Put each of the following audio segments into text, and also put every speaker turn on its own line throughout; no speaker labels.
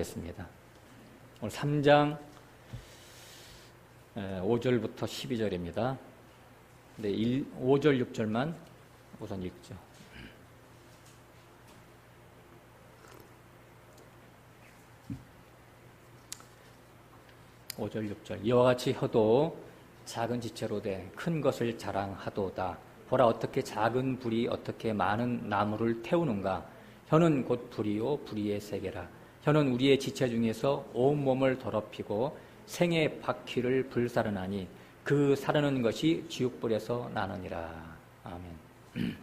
하겠습니다. 오늘 3장 5절부터 12절입니다. 네, 5절, 6절만 우선 읽죠. 5절, 6절. 이와 같이 혀도 작은 지체로 돼 큰 것을 자랑하도다. 보라, 어떻게 작은 불이 어떻게 많은 나무를 태우는가. 혀는 곧 불이요 불의의 세계라. 혀는 우리의 지체 중에서 온몸을 더럽히고 생의 바퀴를 불사르나니 그 사르는 것이 지옥불에서 나느니라. 아멘.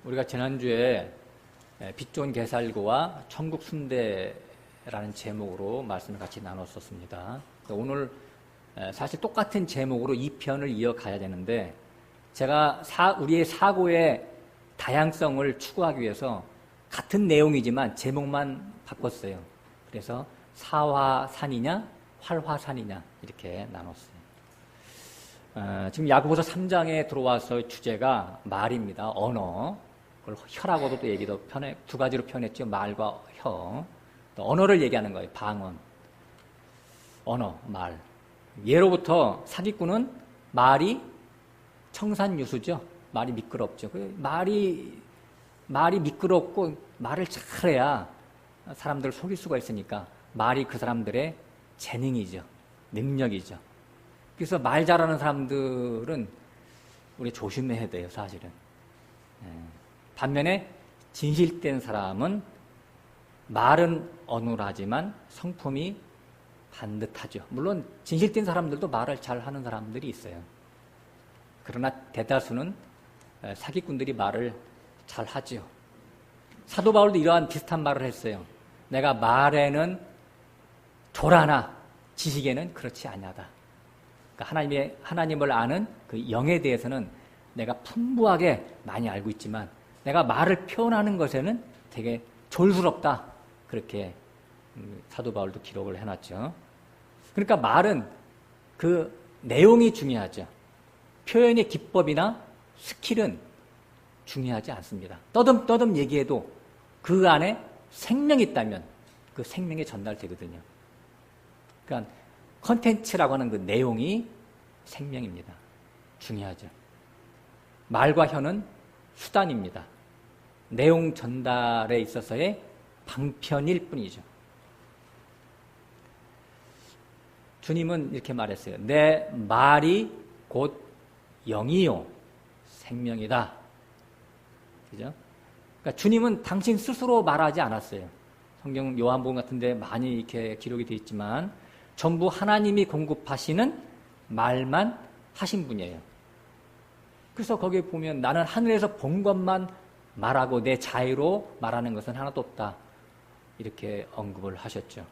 우리가 지난주에 빛 좋은 게살구와 천국 순대라는 제목으로 말씀을 같이 나눴었습니다. 오늘 사실 똑같은 제목으로 2편을 이어가야 되는데 제가 우리의 사고의 다양성을 추구하기 위해서 같은 내용이지만 제목만 바꿨어요. 그래서 사화산이냐 활화산이냐 이렇게 나눴어요. 지금 야고보서 3장에 들어와서 주제가 말입니다. 언어. 그걸 혀라고도 또 얘기도 두 가지로 표현했죠. 말과 혀. 또 언어를 얘기하는 거예요. 방언. 언어, 말. 예로부터 사기꾼은 말이 청산유수죠. 말이 미끄럽죠. 말이 미끄럽고 말을 잘해야 사람들을 속일 수가 있으니까 말이 그 사람들의 재능이죠. 능력이죠. 그래서 말 잘하는 사람들은 우리 조심해야 돼요, 사실은. 반면에 진실된 사람은 말은 어눌하지만 성품이 반듯하죠. 물론 진실된 사람들도 말을 잘하는 사람들이 있어요. 그러나 대다수는 사기꾼들이 말을 잘하죠. 사도 바울도 이러한 비슷한 말을 했어요. 내가 말에는 조라나 지식에는 그렇지 아니하다. 그러니까 하나님을 아는 그 영에 대해서는 내가 풍부하게 많이 알고 있지만 내가 말을 표현하는 것에는 되게 졸스럽다. 그렇게 사도 바울도 기록을 해놨죠. 그러니까 말은 그 내용이 중요하죠. 표현의 기법이나 스킬은 중요하지 않습니다. 떠듬떠듬 얘기해도 그 안에 생명이 있다면 그 생명이 전달되거든요. 그러니까 컨텐츠라고 하는 그 내용이 생명입니다. 중요하죠. 말과 혀는 수단입니다. 내용 전달에 있어서의 방편일 뿐이죠. 주님은 이렇게 말했어요. 내 말이 곧 영이요 생명이다. 그죠? 그러니까 주님은 당신 스스로 말하지 않았어요. 성경 요한복음 같은 데 많이 이렇게 기록이 되어 있지만 전부 하나님이 공급하시는 말만 하신 분이에요. 그래서 거기에 보면 나는 하늘에서 본 것만 말하고 내 자유로 말하는 것은 하나도 없다. 이렇게 언급을 하셨죠.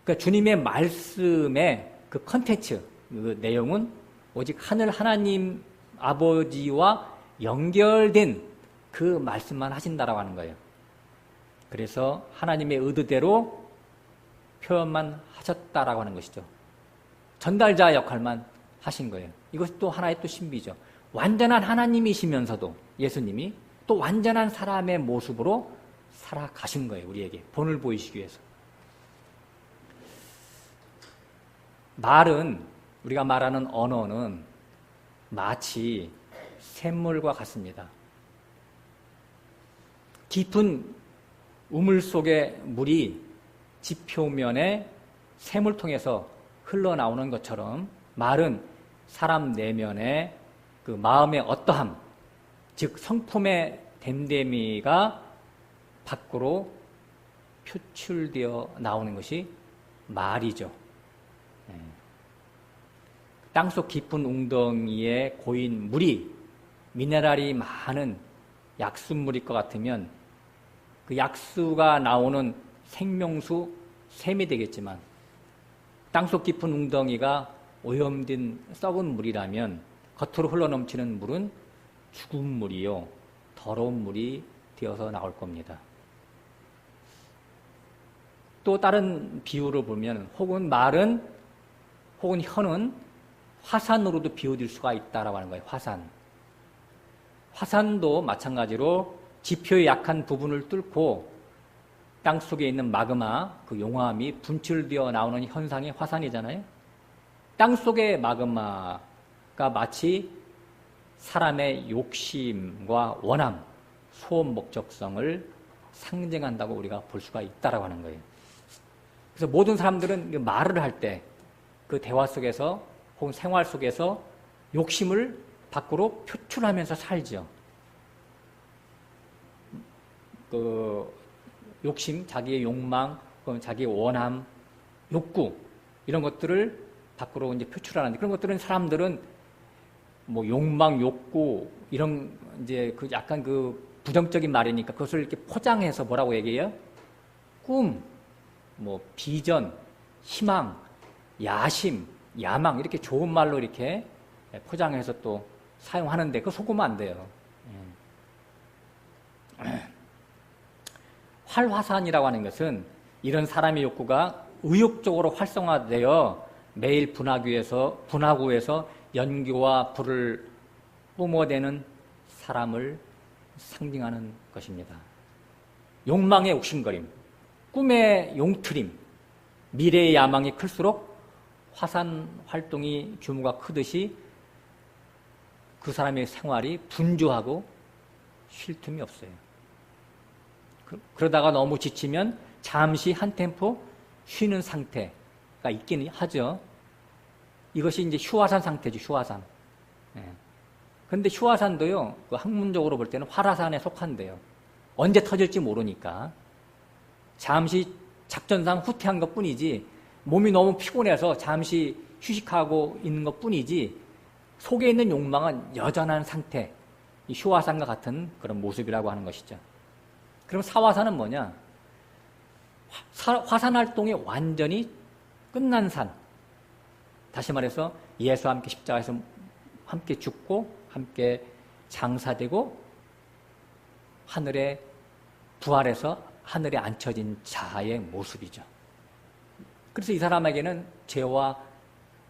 그러니까 주님의 말씀의 그 컨텐츠, 그 내용은 오직 하늘 하나님 아버지와 연결된 그 말씀만 하신다라고 하는 거예요. 그래서 하나님의 의도대로 표현만 하셨다라고 하는 것이죠. 전달자 역할만 하신 거예요. 이것이 또 하나의 또 신비죠. 완전한 하나님이시면서도 예수님이 또 완전한 사람의 모습으로 살아가신 거예요. 우리에게 본을 보이시기 위해서. 말은, 우리가 말하는 언어는 마치 샘물과 같습니다. 깊은 우물 속의 물이 지표면에 샘을 통해서 흘러나오는 것처럼 말은 사람 내면의 그 마음의 어떠함, 즉 성품의 됨됨이가 밖으로 표출되어 나오는 것이 말이죠. 땅속 깊은 웅덩이에 고인 물이 미네랄이 많은 약수물일 것 같으면 그 약수가 나오는 생명수 샘이 되겠지만 땅속 깊은 웅덩이가 오염된 썩은 물이라면 겉으로 흘러넘치는 물은 죽은 물이요 더러운 물이 되어서 나올 겁니다. 또 다른 비유를 보면 혹은 말은 혹은 혀는 화산으로도 비유될 수가 있다라고 하는 거예요. 화산도 마찬가지로 지표의 약한 부분을 뚫고 땅 속에 있는 마그마, 그 용암이 분출되어 나오는 현상이 화산이잖아요. 땅 속의 마그마가 마치 사람의 욕심과 원함, 소원 목적성을 상징한다고 우리가 볼 수가 있다라고 하는 거예요. 그래서 모든 사람들은 말을 할 때 그 대화 속에서 혹은 생활 속에서 욕심을 밖으로 표출하면서 살죠. 그 욕심, 자기의 욕망, 자기의 원함, 욕구 이런 것들을 밖으로 이제 표출하는데 그런 것들은 사람들은 뭐 욕망, 욕구 이런 이제 그 약간 그 부정적인 말이니까 그것을 이렇게 포장해서 뭐라고 얘기해요? 꿈, 뭐 비전, 희망, 야심, 야망 이렇게 좋은 말로 이렇게 포장해서 또 사용하는데 그거 속으면 안 돼요. 활화산이라고 하는 것은 이런 사람의 욕구가 의욕적으로 활성화되어 매일 분화구에서 연기와 불을 뿜어대는 사람을 상징하는 것입니다. 욕망의 옥신거림, 꿈의 용트림, 미래의 야망이 클수록 화산 활동이 규모가 크듯이 그 사람의 생활이 분주하고 쉴 틈이 없어요. 그러다가 너무 지치면 잠시 한 템포 쉬는 상태가 있긴 하죠. 이것이 이제 휴화산 상태죠, 휴화산. 그런데 휴화산도요, 그 학문적으로 볼 때는 활화산에 속한대요. 언제 터질지 모르니까. 잠시 작전상 후퇴한 것 뿐이지, 몸이 너무 피곤해서 잠시 휴식하고 있는 것 뿐이지, 속에 있는 욕망은 여전한 상태, 이 휴화산과 같은 그런 모습이라고 하는 것이죠. 그럼 사화산은 뭐냐? 화산 활동이 완전히 끝난 산. 다시 말해서 예수와 함께 십자가에서 함께 죽고 함께 장사되고 하늘에 부활해서 하늘에 앉혀진 자의 모습이죠. 그래서 이 사람에게는 죄와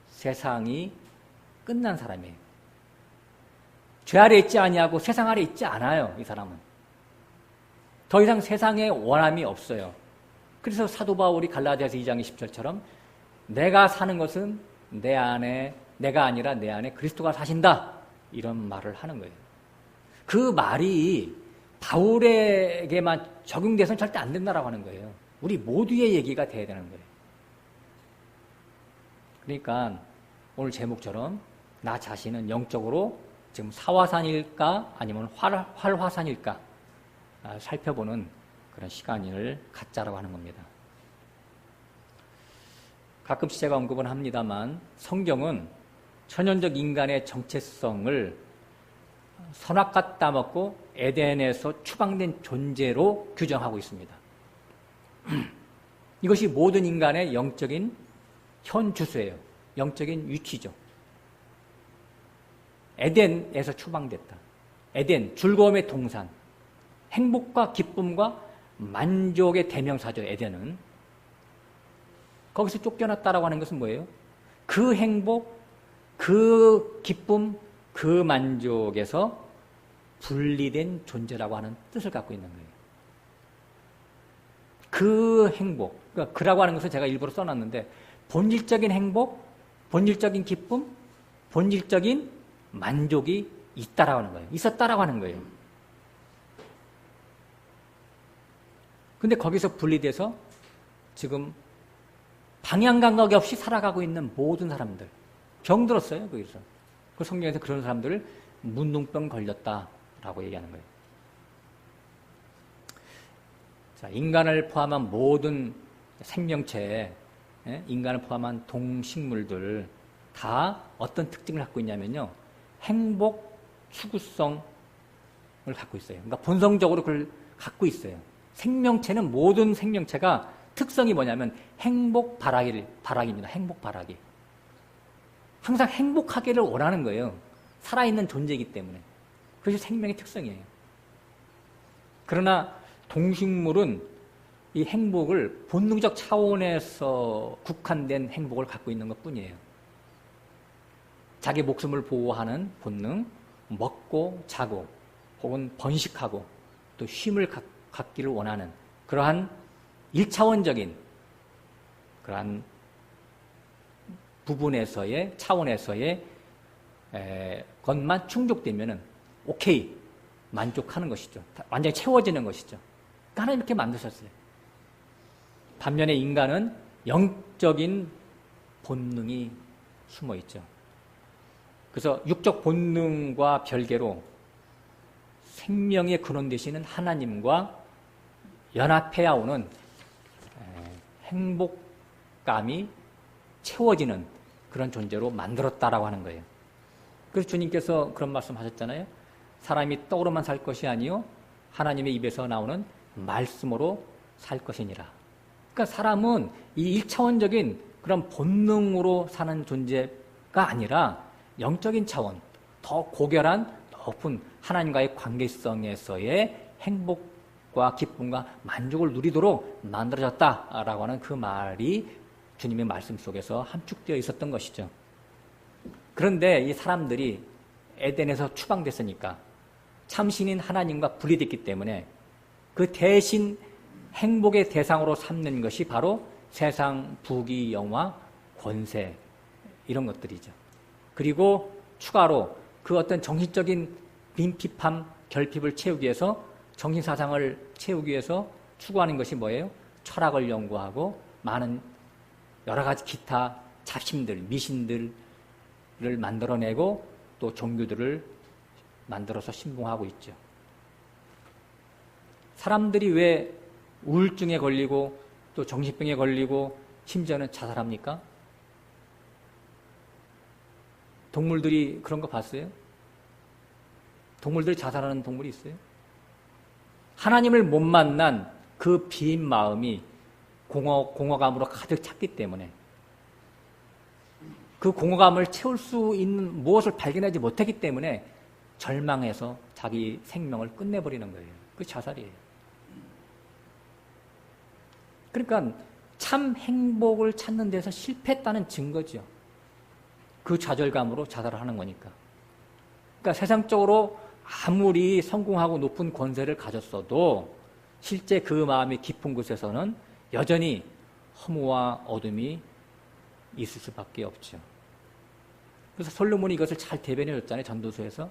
세상이 끝난 사람이에요. 죄 아래 있지 아니하고 세상 아래 있지 않아요. 이 사람은. 더 이상 세상에 원함이 없어요. 그래서 사도 바울이 갈라디아서 2장 20절처럼 내가 사는 것은 내 안에 내가 아니라 내 안에 그리스도가 사신다. 이런 말을 하는 거예요. 그 말이 바울에게만 적용돼서는 절대 안 된다라고 하는 거예요. 우리 모두의 얘기가 돼야 되는 거예요. 그러니까 오늘 제목처럼 나 자신은 영적으로 지금 사화산일까 아니면 활화산일까 살펴보는 그런 시간을 갖자라고 하는 겁니다. 가끔씩 제가 언급은 합니다만 성경은 천연적 인간의 정체성을 선악과 따먹고 에덴에서 추방된 존재로 규정하고 있습니다. 이것이 모든 인간의 영적인 현 주소예요. 영적인 위치죠. 에덴에서 추방됐다. 에덴, 즐거움의 동산, 행복과 기쁨과 만족의 대명사죠. 에덴은. 거기서 쫓겨났다라고 하는 것은 뭐예요? 그 행복, 그 기쁨, 그 만족에서 분리된 존재라고 하는 뜻을 갖고 있는 거예요. 그 행복, 그러니까 그라고 하는 것을 제가 일부러 써놨는데 본질적인 행복, 본질적인 기쁨, 본질적인 만족이 있다라고 하는 거예요. 있었다라고 하는 거예요. 근데 거기서 분리돼서 지금 방향 감각이 없이 살아가고 있는 모든 사람들 병들었어요. 거기서. 그 성경에서 그런 사람들을 문둥병 걸렸다라고 얘기하는 거예요. 자, 인간을 포함한 모든 생명체, 인간을 포함한 동식물들 다 어떤 특징을 갖고 있냐면요. 행복 추구성을 갖고 있어요. 그러니까 본성적으로 그걸 갖고 있어요. 생명체는 모든 생명체가 특성이 뭐냐면 행복 바라기입니다. 행복 바라기. 항상 행복하기를 원하는 거예요. 살아있는 존재이기 때문에. 그것이 생명의 특성이에요. 그러나 동식물은 이 행복을 본능적 차원에서 국한된 행복을 갖고 있는 것 뿐이에요. 자기 목숨을 보호하는 본능, 먹고 자고 혹은 번식하고 또 쉼을 갖기를 원하는 그러한 1차원적인 그러한 부분에서의 차원에서의 것만 충족되면은 오케이 만족하는 것이죠. 완전히 채워지는 것이죠. 그러니까 하나님 이렇게 만드셨어요. 반면에 인간은 영적인 본능이 숨어 있죠. 그래서 육적 본능과 별개로 생명의 근원 되시는 하나님과 연합해야 오는 행복감이 채워지는 그런 존재로 만들었다라고 하는 거예요. 그래서 주님께서 그런 말씀 하셨잖아요. 사람이 떡으로만 살 것이 아니요 하나님의 입에서 나오는 말씀으로 살 것이니라. 그러니까 사람은 이 1차원적인 그런 본능으로 사는 존재가 아니라 영적인 차원, 더 고결한 높은 하나님과의 관계성에서의 행복과 기쁨과 만족을 누리도록 만들어졌다라고 하는 그 말이 주님의 말씀 속에서 함축되어 있었던 것이죠. 그런데 이 사람들이 에덴에서 추방됐으니까 참신인 하나님과 분리됐기 때문에 그 대신 행복의 대상으로 삼는 것이 바로 세상 부귀 영화 권세 이런 것들이죠. 그리고 추가로 그 어떤 정신적인 빈핍함 결핍을 채우기 위해서 정신사상을 채우기 위해서 추구하는 것이 뭐예요? 철학을 연구하고 많은 여러 가지 기타 잡심들, 미신들을 만들어내고 또 종교들을 만들어서 신봉하고 있죠. 사람들이 왜 우울증에 걸리고 또 정신병에 걸리고 심지어는 자살합니까? 동물들이 그런 거 봤어요? 동물들이 자살하는 동물이 있어요? 하나님을 못 만난 그 빈 마음이 공허감으로 가득 찼기 때문에 그 공허감을 채울 수 있는 무엇을 발견하지 못했기 때문에 절망해서 자기 생명을 끝내버리는 거예요. 그게 자살이에요. 그러니까 참 행복을 찾는 데서 실패했다는 증거죠. 그 좌절감으로 자살을 하는 거니까. 그러니까 세상적으로 아무리 성공하고 높은 권세를 가졌어도 실제 그 마음의 깊은 곳에서는 여전히 허무와 어둠이 있을 수밖에 없죠. 그래서 솔로몬이 이것을 잘 대변해 줬잖아요. 전도서에서.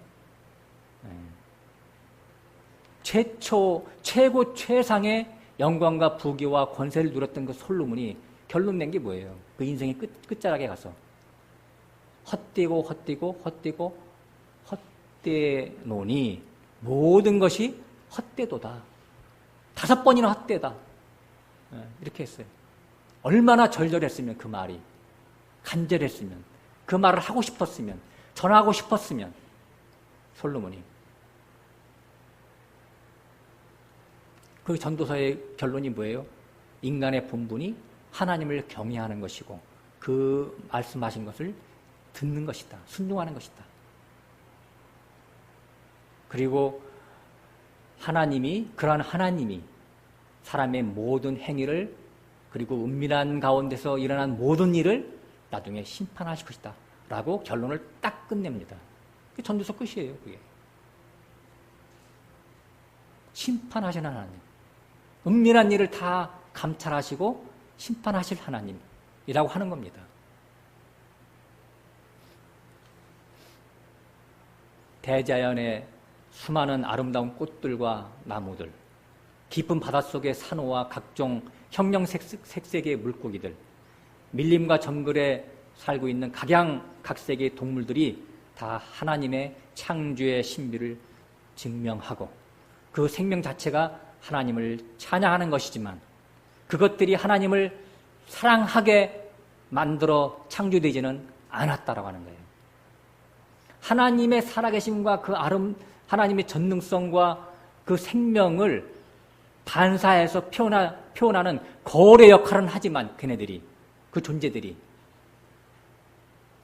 최고 최상의 영광과 부귀와 권세를 누렸던 그 솔로몬이 결론 낸 게 뭐예요? 그 인생의 끝자락에 가서 헛되고 헛되노니 모든 것이 헛되도다. 5번이나 헛되다. 이렇게 했어요. 얼마나 절절했으면 그 말이 간절했으면 그 말을 하고 싶었으면 전하고 싶었으면 솔로몬이 그 전도서의 결론이 뭐예요? 인간의 본분이 하나님을 경외하는 것이고 그 말씀하신 것을 듣는 것이다. 순종하는 것이다. 그리고 그러한 하나님이 사람의 모든 행위를 그리고 은밀한 가운데서 일어난 모든 일을 나중에 심판하실 것이다. 라고 결론을 딱 끝냅니다. 그게 전도서 끝이에요. 그게. 심판하시는 하나님. 은밀한 일을 다 감찰하시고 심판하실 하나님이라고 하는 겁니다. 대자연의 수많은 아름다운 꽃들과 나무들, 깊은 바닷속의 산호와 각종 형형색색의 물고기들, 밀림과 정글에 살고 있는 각양각색의 동물들이 다 하나님의 창조의 신비를 증명하고 그 생명 자체가 하나님을 찬양하는 것이지만 그것들이 하나님을 사랑하게 만들어 창조되지는 않았다라고 하는 거예요. 하나님의 살아계심과 그 하나님의 전능성과 그 생명을 반사해서 표현하는 거울의 역할은 하지만 그 존재들이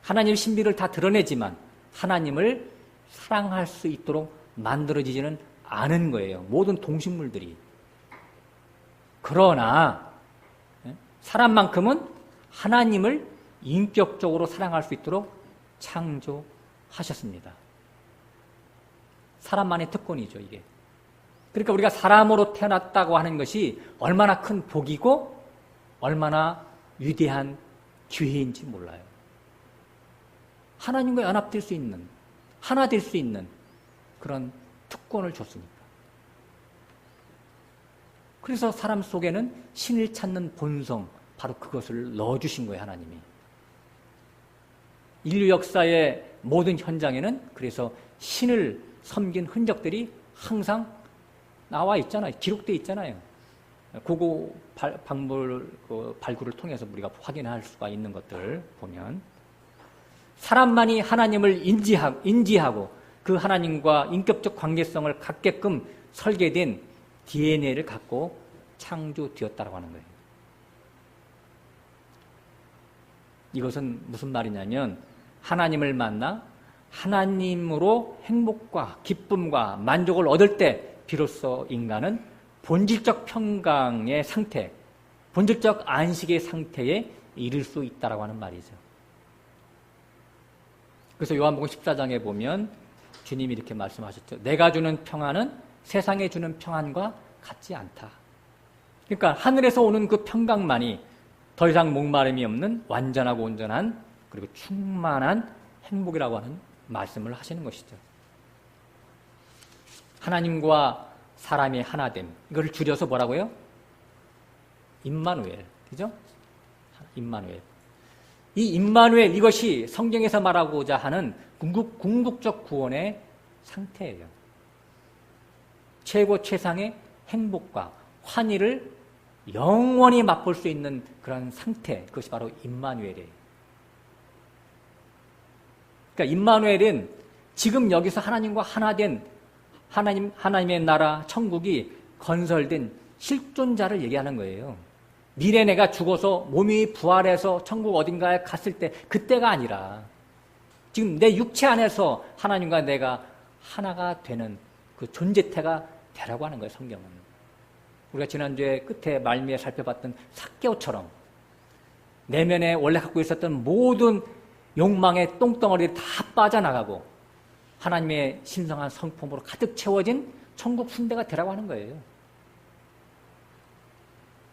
하나님의 신비를 다 드러내지만 하나님을 사랑할 수 있도록 만들어지지는 않은 거예요. 모든 동식물들이. 그러나 사람만큼은 하나님을 인격적으로 사랑할 수 있도록 창조하셨습니다. 사람만의 특권이죠, 이게. 그러니까 우리가 사람으로 태어났다고 하는 것이 얼마나 큰 복이고 얼마나 위대한 기회인지 몰라요. 하나님과 연합될 수 있는, 하나 될 수 있는 그런 특권을 줬으니까. 그래서 사람 속에는 신을 찾는 본성, 바로 그것을 넣어주신 거예요, 하나님이. 인류 역사의 모든 현장에는 그래서 신을 섬긴 흔적들이 항상 나와 있잖아요. 기록되어 있잖아요. 고고 발굴을 통해서 우리가 확인할 수가 있는 것들 보면 사람만이 하나님을 인지하고 그 하나님과 인격적 관계성을 갖게끔 설계된 DNA를 갖고 창조되었다고 하는 거예요. 이것은 무슨 말이냐면 하나님을 만나 하나님으로 행복과 기쁨과 만족을 얻을 때 비로소 인간은 본질적 평강의 상태, 본질적 안식의 상태에 이를 수 있다고 하는 말이죠. 그래서 요한복음 14장에 보면 주님이 이렇게 말씀하셨죠. 내가 주는 평안은 세상에 주는 평안과 같지 않다. 그러니까 하늘에서 오는 그 평강만이 더 이상 목마름이 없는 완전하고 온전한 그리고 충만한 행복이라고 하는 말씀을 하시는 것이죠. 하나님과 사람의 하나됨, 이걸 줄여서 뭐라고요? 임마누엘, 그죠? 임마누엘. 이 임마누엘, 이것이 성경에서 말하고자 하는 궁극적 구원의 상태예요. 최고 최상의 행복과 환희를 영원히 맛볼 수 있는 그런 상태, 그것이 바로 임마누엘이에요. 그러니까 임마누엘은 지금 여기서 하나님과 하나 된 하나님의 나라, 천국이 건설된 실존자를 얘기하는 거예요. 미래 내가 죽어서 몸이 부활해서 천국 어딘가에 갔을 때 그때가 아니라 지금 내 육체 안에서 하나님과 내가 하나가 되는 그 존재태가 되라고 하는 거예요, 성경은. 우리가 지난주에 끝에 말미에 살펴봤던 삭개오처럼 내면에 원래 갖고 있었던 모든 욕망의 똥덩어리를 다 빠져나가고 하나님의 신성한 성품으로 가득 채워진 천국 순대가 되라고 하는 거예요.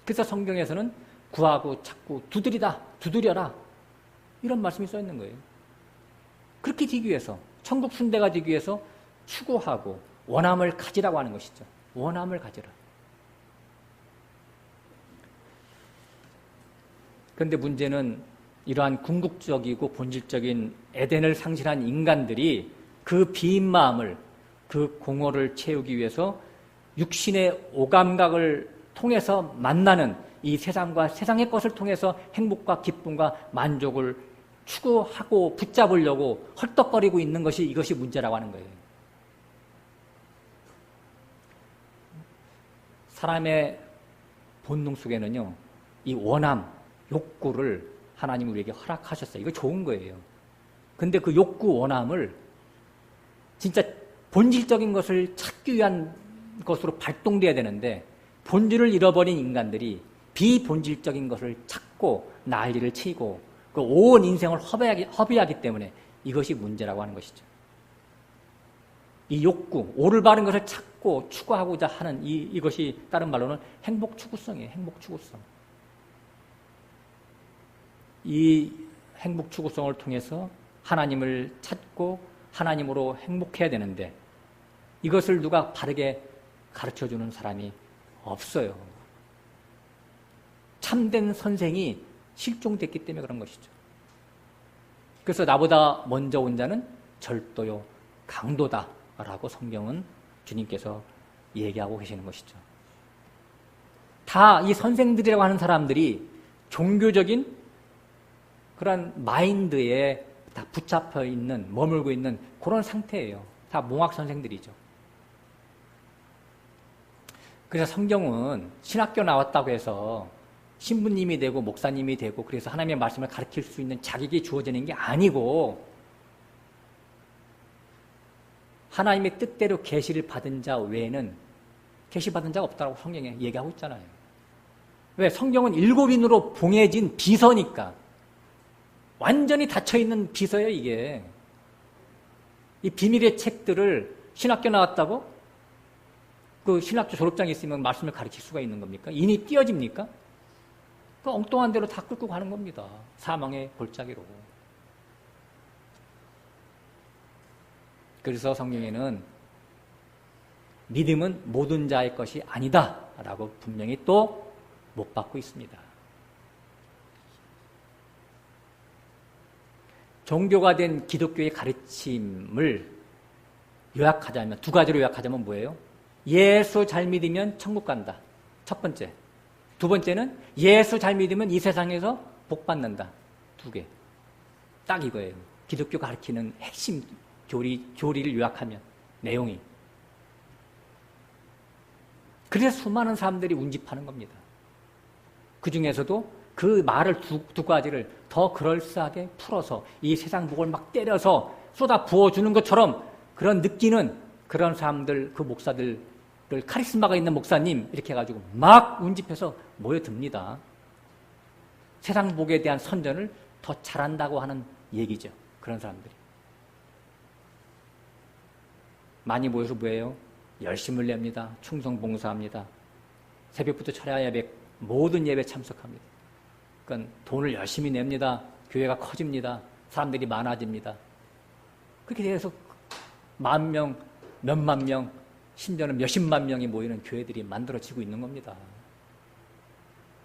그래서 성경에서는 구하고 찾고 두드려라 이런 말씀이 써 있는 거예요. 그렇게 되기 위해서, 천국 순대가 되기 위해서 추구하고 원함을 가지라고 하는 것이죠. 원함을 가지라. 그런데 문제는 이러한 궁극적이고 본질적인 에덴을 상실한 인간들이 그 빈 마음을, 그 공허를 채우기 위해서 육신의 오감각을 통해서 만나는 이 세상과 세상의 것을 통해서 행복과 기쁨과 만족을 추구하고 붙잡으려고 헐떡거리고 있는 것이 이것이 문제라고 하는 거예요. 사람의 본능 속에는요, 이 원함, 욕구를 하나님이 우리에게 허락하셨어요. 이거 좋은 거예요. 근데 그 욕구, 원함을 진짜 본질적인 것을 찾기 위한 것으로 발동돼야 되는데 본질을 잃어버린 인간들이 비본질적인 것을 찾고 난리를 치고 그 온 인생을 허비하기 때문에 이것이 문제라고 하는 것이죠. 이 욕구, 옳을 바른 것을 찾고 추구하고자 하는 이것이 다른 말로는 행복 추구성이에요. 행복 추구성. 이 행복 추구성을 통해서 하나님을 찾고 하나님으로 행복해야 되는데 이것을 누가 바르게 가르쳐주는 사람이 없어요. 참된 선생이 실종됐기 때문에 그런 것이죠. 그래서 나보다 먼저 온 자는 절도요 강도다라고 성경은 주님께서 얘기하고 계시는 것이죠. 다 이 선생들이라고 하는 사람들이 종교적인 그런 마인드에 다 붙잡혀 있는, 머물고 있는 그런 상태예요. 다 몽학 선생들이죠. 그래서 성경은 신학교 나왔다고 해서 신부님이 되고 목사님이 되고 그래서 하나님의 말씀을 가르칠 수 있는 자격이 주어지는 게 아니고 하나님의 뜻대로 계시를 받은 자 외에는 계시 받은 자가 없다고 성경에 얘기하고 있잖아요. 왜? 성경은 7인으로 봉해진 비서니까. 완전히 닫혀있는 비서예요, 이게. 이 비밀의 책들을 신학교 나왔다고? 그 신학교 졸업장이 있으면 말씀을 가르칠 수가 있는 겁니까? 인이 띄어집니까? 그 엉뚱한 대로 다 끌고 가는 겁니다. 사망의 골짜기로. 그래서 성경에는 믿음은 모든 자의 것이 아니다 라고 분명히 또 못 받고 있습니다. 종교가 된 기독교의 가르침을 요약하자면, 두 가지로 요약하자면 뭐예요? 예수 잘 믿으면 천국 간다. 첫 번째. 두 번째는 예수 잘 믿으면 이 세상에서 복 받는다. 두 개. 딱 이거예요. 기독교 가르치는 핵심 교리를 요약하면 내용이. 그래서 수많은 사람들이 운집하는 겁니다. 그 중에서도 그 말을 두 가지를 더 그럴싸하게 풀어서 이 세상 복을 막 때려서 쏟아 부어주는 것처럼 그런 느끼는 그런 사람들, 그 목사들을 카리스마가 있는 목사님 이렇게 해가지고 막 운집해서 모여듭니다. 세상 복에 대한 선전을 더 잘한다고 하는 얘기죠. 그런 사람들이. 많이 모여서 뭐예요? 열심을 냅니다. 충성 봉사합니다. 새벽부터 철야 예배, 모든 예배 참석합니다. 그러니까 돈을 열심히 냅니다. 교회가 커집니다. 사람들이 많아집니다. 그렇게 돼서 10,000명, 몇만 명, 심지어는 몇십만 명이 모이는 교회들이 만들어지고 있는 겁니다.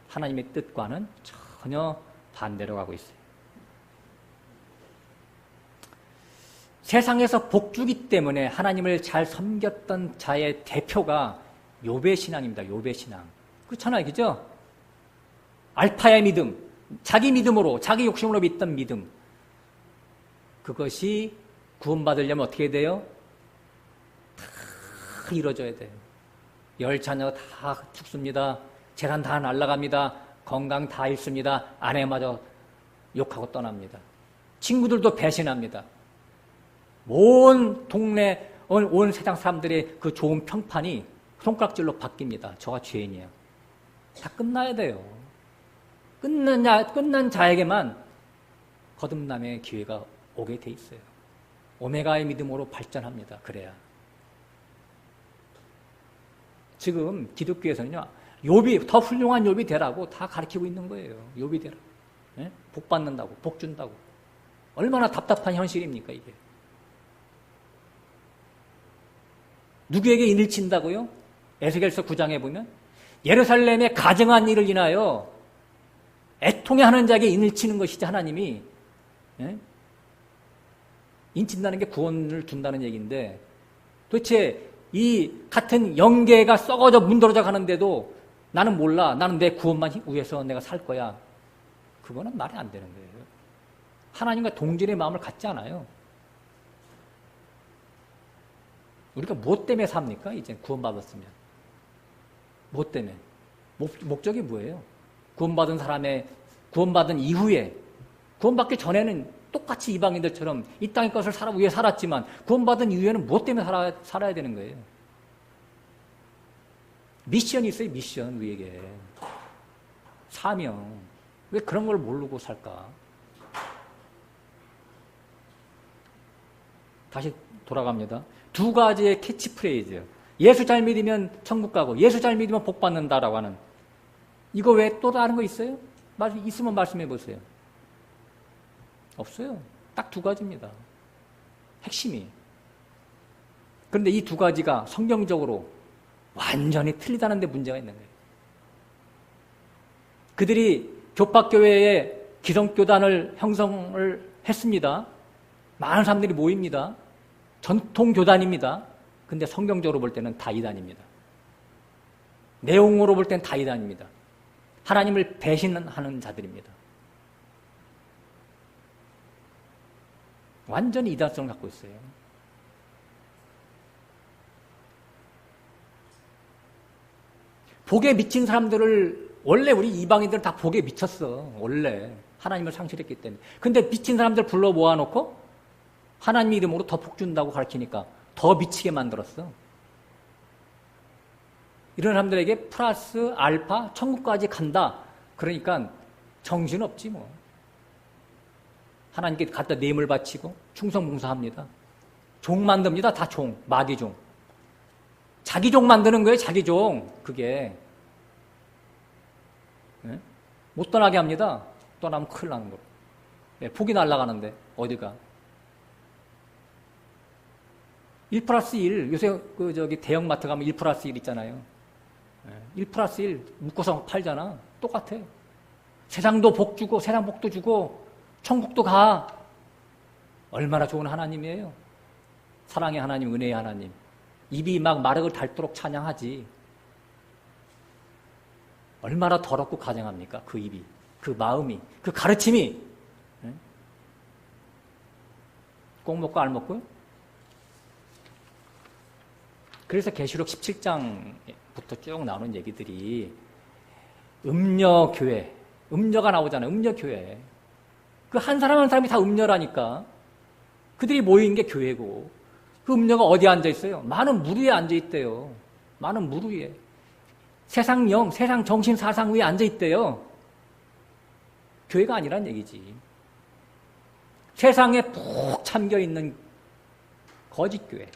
하나님의 뜻과는 전혀 반대로 가고 있어요. 세상에서 복주기 때문에 하나님을 잘 섬겼던 자의 대표가 욥의 신앙입니다. 욥의 신앙. 그렇잖아요. 그죠? 알파의 믿음, 자기 믿음으로, 자기 욕심으로 믿던 믿음. 그것이 구원받으려면 어떻게 돼요? 다 이루어져야 돼요. 10자녀 다 죽습니다. 재산 다 날아갑니다. 건강 다 잃습니다. 아내마저 욕하고 떠납니다. 친구들도 배신합니다. 온 동네, 온 세상 사람들의 그 좋은 평판이 손가락질로 바뀝니다. 저가 죄인이에요. 다 끝나야 돼요. 끝난 자에게만 거듭남의 기회가 오게 돼 있어요. 오메가의 믿음으로 발전합니다. 그래야. 지금 기독교에서는요, 욥이, 더 훌륭한 욥이 되라고 다 가르치고 있는 거예요. 욥이 되라. 예? 복 받는다고, 복 준다고. 얼마나 답답한 현실입니까, 이게. 누구에게 인을 친다고요? 에스겔서 9장에 보면 예루살렘에 가증한 일을 인하여 애통해하는 자에게 인을 치는 것이지 하나님이. 예? 인친다는 게 구원을 준다는 얘기인데 도대체 이 같은 영계가 썩어져 문드러져 가는데도 나는 몰라. 나는 내 구원만 위해서 내가 살 거야. 그거는 말이 안 되는 거예요. 하나님과 동질의 마음을 갖지 않아요. 우리가 무엇 때문에 삽니까? 이제 구원받았으면. 무엇 때문에? 목적이 뭐예요? 구원받은 이후에, 구원받기 전에는 똑같이 이방인들처럼 이 땅의 것을 위해 살았지만, 구원받은 이후에는 무엇 때문에 살아야 되는 거예요? 미션이 있어요, 미션, 우리에게. 사명. 왜 그런 걸 모르고 살까? 다시 돌아갑니다. 두 가지의 캐치프레이즈예요. 예수 잘 믿으면 천국 가고 예수 잘 믿으면 복 받는다라고 하는. 이거 외에 또 다른 거 있어요? 있으면 말씀해 보세요. 없어요. 딱 두 가지입니다. 핵심이. 그런데 이 두 가지가 성경적으로 완전히 틀리다는 데 문제가 있는 거예요. 그들이 교팍교회에 기성교단을 형성을 했습니다. 많은 사람들이 모입니다. 전통교단입니다. 근데 성경적으로 볼 때는 다 이단입니다. 내용으로 볼 때는 다 이단입니다. 하나님을 배신하는 자들입니다. 완전히 이단성을 갖고 있어요. 복에 미친 사람들을, 원래 우리 이방인들은 다 복에 미쳤어. 원래 하나님을 상실했기 때문에. 근데 미친 사람들 불러 모아놓고 하나님 이름으로 더 복 준다고 가르치니까 더 미치게 만들었어. 이런 사람들에게 플러스 알파 천국까지 간다. 그러니까 정신없지 뭐. 하나님께 갖다 뇌물 바치고 충성봉사합니다. 종 만듭니다. 다 종, 마귀종. 자기종 만드는 거예요, 자기종. 그게. 네? 못 떠나게 합니다. 떠나면 큰일 나는 거로. 네, 복이 날아가는데, 어디가. 1+1, 요새 대형마트 가면 1+1 있잖아요. 1+1 묶어서 팔잖아. 똑같아. 세상도 복 주고, 세상 복도 주고, 천국도 가. 얼마나 좋은 하나님이에요. 사랑의 하나님, 은혜의 하나님. 입이 막 마력을 닳도록 찬양하지. 얼마나 더럽고 가증합니까? 그 입이, 그 마음이, 그 가르침이. 꼭 먹고 알 먹고요? 그래서 계시록 17장부터 쭉 나오는 얘기들이 음녀교회, 음녀가 나오잖아요. 음녀교회. 그 한 사람 한 사람이 다 음녀라니까. 그들이 모인 게 교회고, 그 음녀가 어디에 앉아있어요? 많은 물 위에 앉아있대요. 많은 물 위에. 세상 영, 세상 정신, 사상 위에 앉아있대요. 교회가 아니란 얘기지. 세상에 푹 잠겨있는 거짓교회.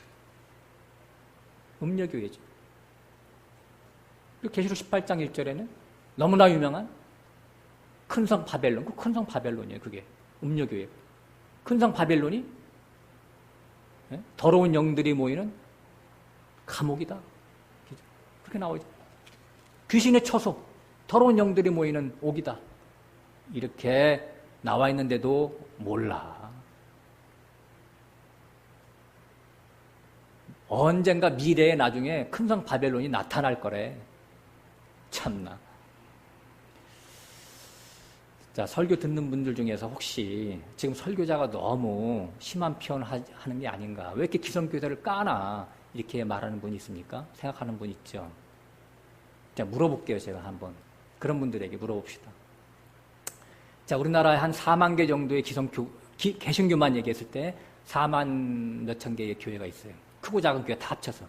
음녀교회죠. 계시록 18장 1절에는 너무나 유명한 큰 성 바벨론, 그 큰 성 바벨론이에요. 그게 음녀교회. 큰 성 바벨론이 더러운 영들이 모이는 감옥이다. 그렇게 나오죠. 귀신의 처소, 더러운 영들이 모이는 옥이다. 이렇게 나와 있는데도 몰라. 언젠가 미래에 나중에 큰 성 바벨론이 나타날 거래. 참나. 자, 설교 듣는 분들 중에서 혹시 지금 설교자가 너무 심한 표현 하는 게 아닌가? 왜 이렇게 기성교사를 까나? 이렇게 말하는 분이 있습니까? 생각하는 분 있죠? 자, 물어볼게요, 제가 한번. 그런 분들에게 물어봅시다. 자, 우리나라에 한 4만 개 정도의 개신교만 얘기했을 때 4만 몇천 개의 교회가 있어요. 크고 작은 교회 다 합쳐서.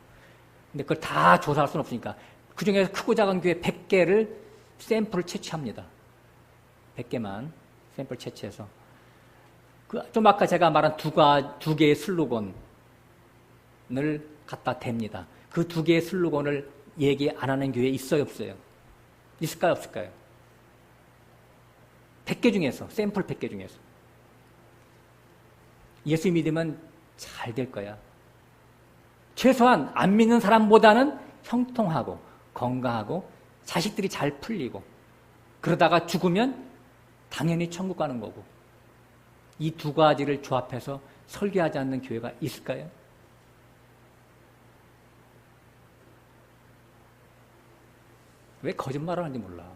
근데 그걸 다 조사할 수는 없으니까 그 중에서 크고 작은 교회 100개를 샘플을 채취합니다. 100개만 샘플 채취해서. 좀 아까 제가 말한 두 개의 슬로건을 갖다 댑니다. 그 두 개의 슬로건을 얘기 안 하는 교회 있어요, 없어요? 있을까요, 없을까요? 100개 중에서, 샘플 100개 중에서. 예수 믿으면 잘 될 거야. 최소한 안 믿는 사람보다는 형통하고 건강하고 자식들이 잘 풀리고 그러다가 죽으면 당연히 천국 가는 거고. 이 두 가지를 조합해서 설교하지 않는 교회가 있을까요? 왜 거짓말을 하는지 몰라.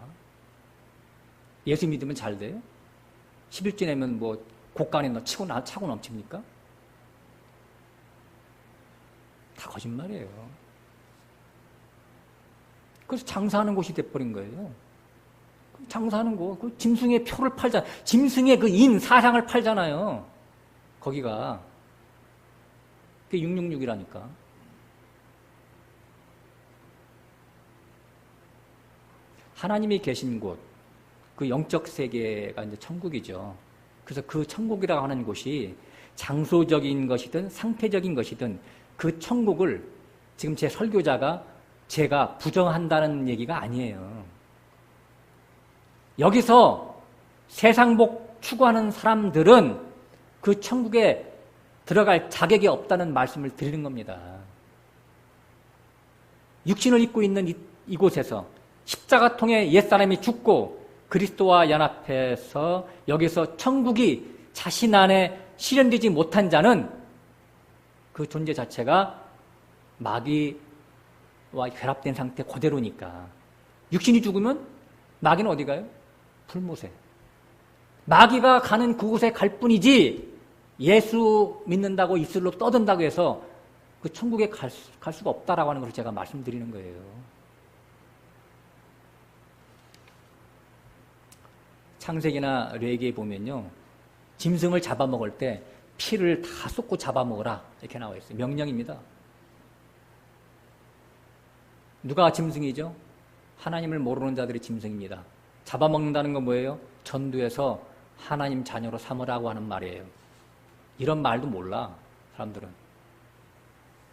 예수 믿으면 잘 돼요? 11조 내면 뭐 곡간에 차고 넘칩니까? 다 거짓말이에요. 그래서 장사하는 곳이 돼버린 거예요. 장사하는 곳, 그 짐승의 표를 팔잖아. 짐승의 그 사상을 팔잖아요. 거기가. 그게 666이라니까. 하나님이 계신 곳, 그 영적 세계가 이제 천국이죠. 그래서 그 천국이라고 하는 곳이 장소적인 것이든 상태적인 것이든 그 천국을 지금 제 설교자가 제가 부정한다는 얘기가 아니에요. 여기서 세상복 추구하는 사람들은 그 천국에 들어갈 자격이 없다는 말씀을 드리는 겁니다. 육신을 입고 있는 이곳에서 십자가통에 옛사람이 죽고 그리스도와 연합해서 여기서 천국이 자신 안에 실현되지 못한 자는 그 존재 자체가 마귀와 결합된 상태 그대로니까. 육신이 죽으면 마귀는 어디 가요? 불못에. 마귀가 가는 그곳에 갈 뿐이지 예수 믿는다고 입술로 떠든다고 해서 그 천국에 갈 수가 없다라고 하는 걸 제가 말씀드리는 거예요. 창세기나 레위기에 보면요, 짐승을 잡아먹을 때 피를 다 쏟고 잡아먹으라 이렇게 나와 있어요. 명령입니다. 누가 짐승이죠? 하나님을 모르는 자들이 짐승입니다. 잡아먹는다는 건 뭐예요? 전도해서 하나님 자녀로 삼으라고 하는 말이에요. 이런 말도 몰라, 사람들은.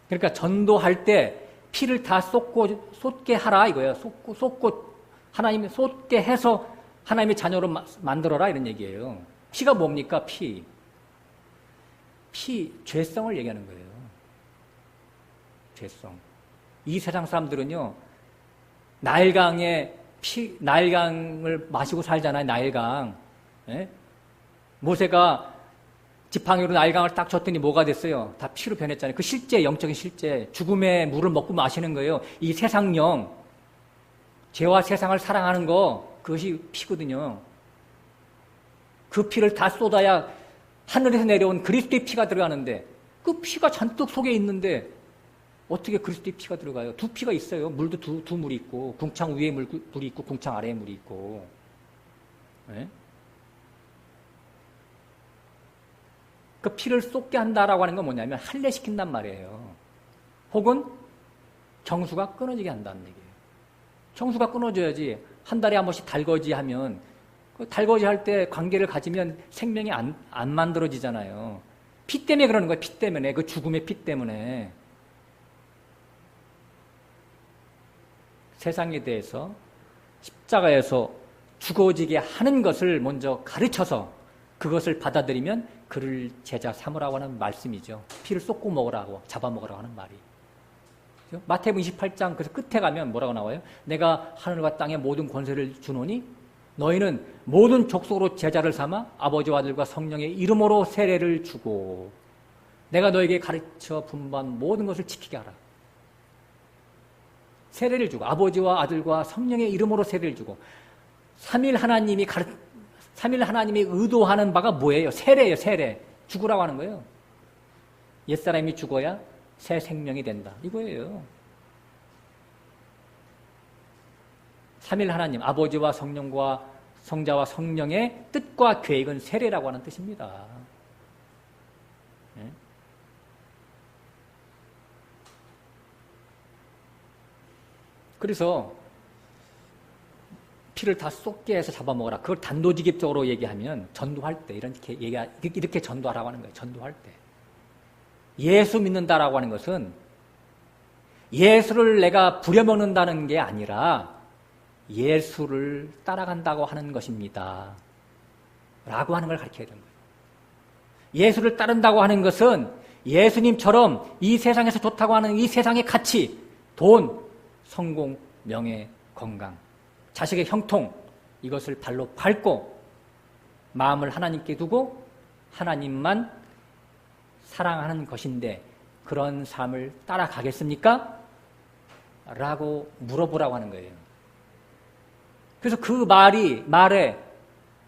그러니까 전도할 때 피를 다 쏟게 하라 이거예요. 쏟고 하나님이 쏟게 해서 하나님의 자녀로 만들어라 이런 얘기예요. 피가 뭡니까? 피, 죄성을 얘기하는 거예요. 죄성. 이 세상 사람들은요, 나일강을 마시고 살잖아요, 나일강. 예? 모세가 지팡이로 나일강을 딱 쳤더니 뭐가 됐어요? 다 피로 변했잖아요. 그 실제, 영적인 실제, 죽음의 물을 먹고 마시는 거예요. 이 세상령, 죄와 세상을 사랑하는 거, 그것이 피거든요. 그 피를 다 쏟아야 하늘에서 내려온 그리스도의 피가 들어가는데, 그 피가 잔뜩 속에 있는데, 어떻게 그리스도의 피가 들어가요? 두 피가 있어요. 물도 두 물이 있고, 궁창 위에 물이 있고, 궁창 아래에 물이 있고. 네? 그 피를 쏟게 한다라고 하는 건 뭐냐면, 할례시킨단 말이에요. 혹은 정수가 끊어지게 한다는 얘기예요. 정수가 끊어져야지, 한 달에 한 번씩 달거지 하면, 그 달거지 할 때 관계를 가지면 생명이 안 만들어지잖아요. 피 때문에 그러는 거예요. 피 때문에. 그 죽음의 피 때문에. 세상에 대해서 십자가에서 죽어지게 하는 것을 먼저 가르쳐서 그것을 받아들이면 그를 제자 삼으라고 하는 말씀이죠. 피를 쏟고 먹으라고, 잡아먹으라고 하는 말이. 마태복음 28장 그래서 끝에 가면 뭐라고 나와요? 내가 하늘과 땅에 모든 권세를 주노니 너희는 모든 족속으로 제자를 삼아 아버지와 아들과 성령의 이름으로 세례를 주고 내가 너에게 가르쳐 분반 모든 것을 지키게 하라. 세례를 주고 아버지와 아들과 성령의 이름으로 세례를 주고 삼일 하나님이 의도하는 바가 뭐예요? 세례예요. 세례. 죽으라고 하는 거예요. 옛사람이 죽어야 새 생명이 된다. 이거예요. 삼일 하나님, 아버지와 성령과 성자와 성령의 뜻과 계획은 세례라고 하는 뜻입니다. 네? 그래서 피를 다 쏟게 해서 잡아먹어라. 그걸 단도직입적으로 얘기하면 전도할 때 이렇게 전도하라고 하는 거예요. 전도할 때. 예수 믿는다라고 하는 것은 예수를 내가 부려먹는다는 게 아니라 예수를 따라간다고 하는 것입니다. 라고 하는 걸 가르쳐야 되는 거예요. 예수를 따른다고 하는 것은 예수님처럼 이 세상에서 좋다고 하는 이 세상의 가치, 돈, 성공, 명예, 건강, 자식의 형통, 이것을 발로 밟고 마음을 하나님께 두고 하나님만 사랑하는 것인데 그런 삶을 따라가겠습니까? 라고 물어보라고 하는 거예요. 그래서 그 말에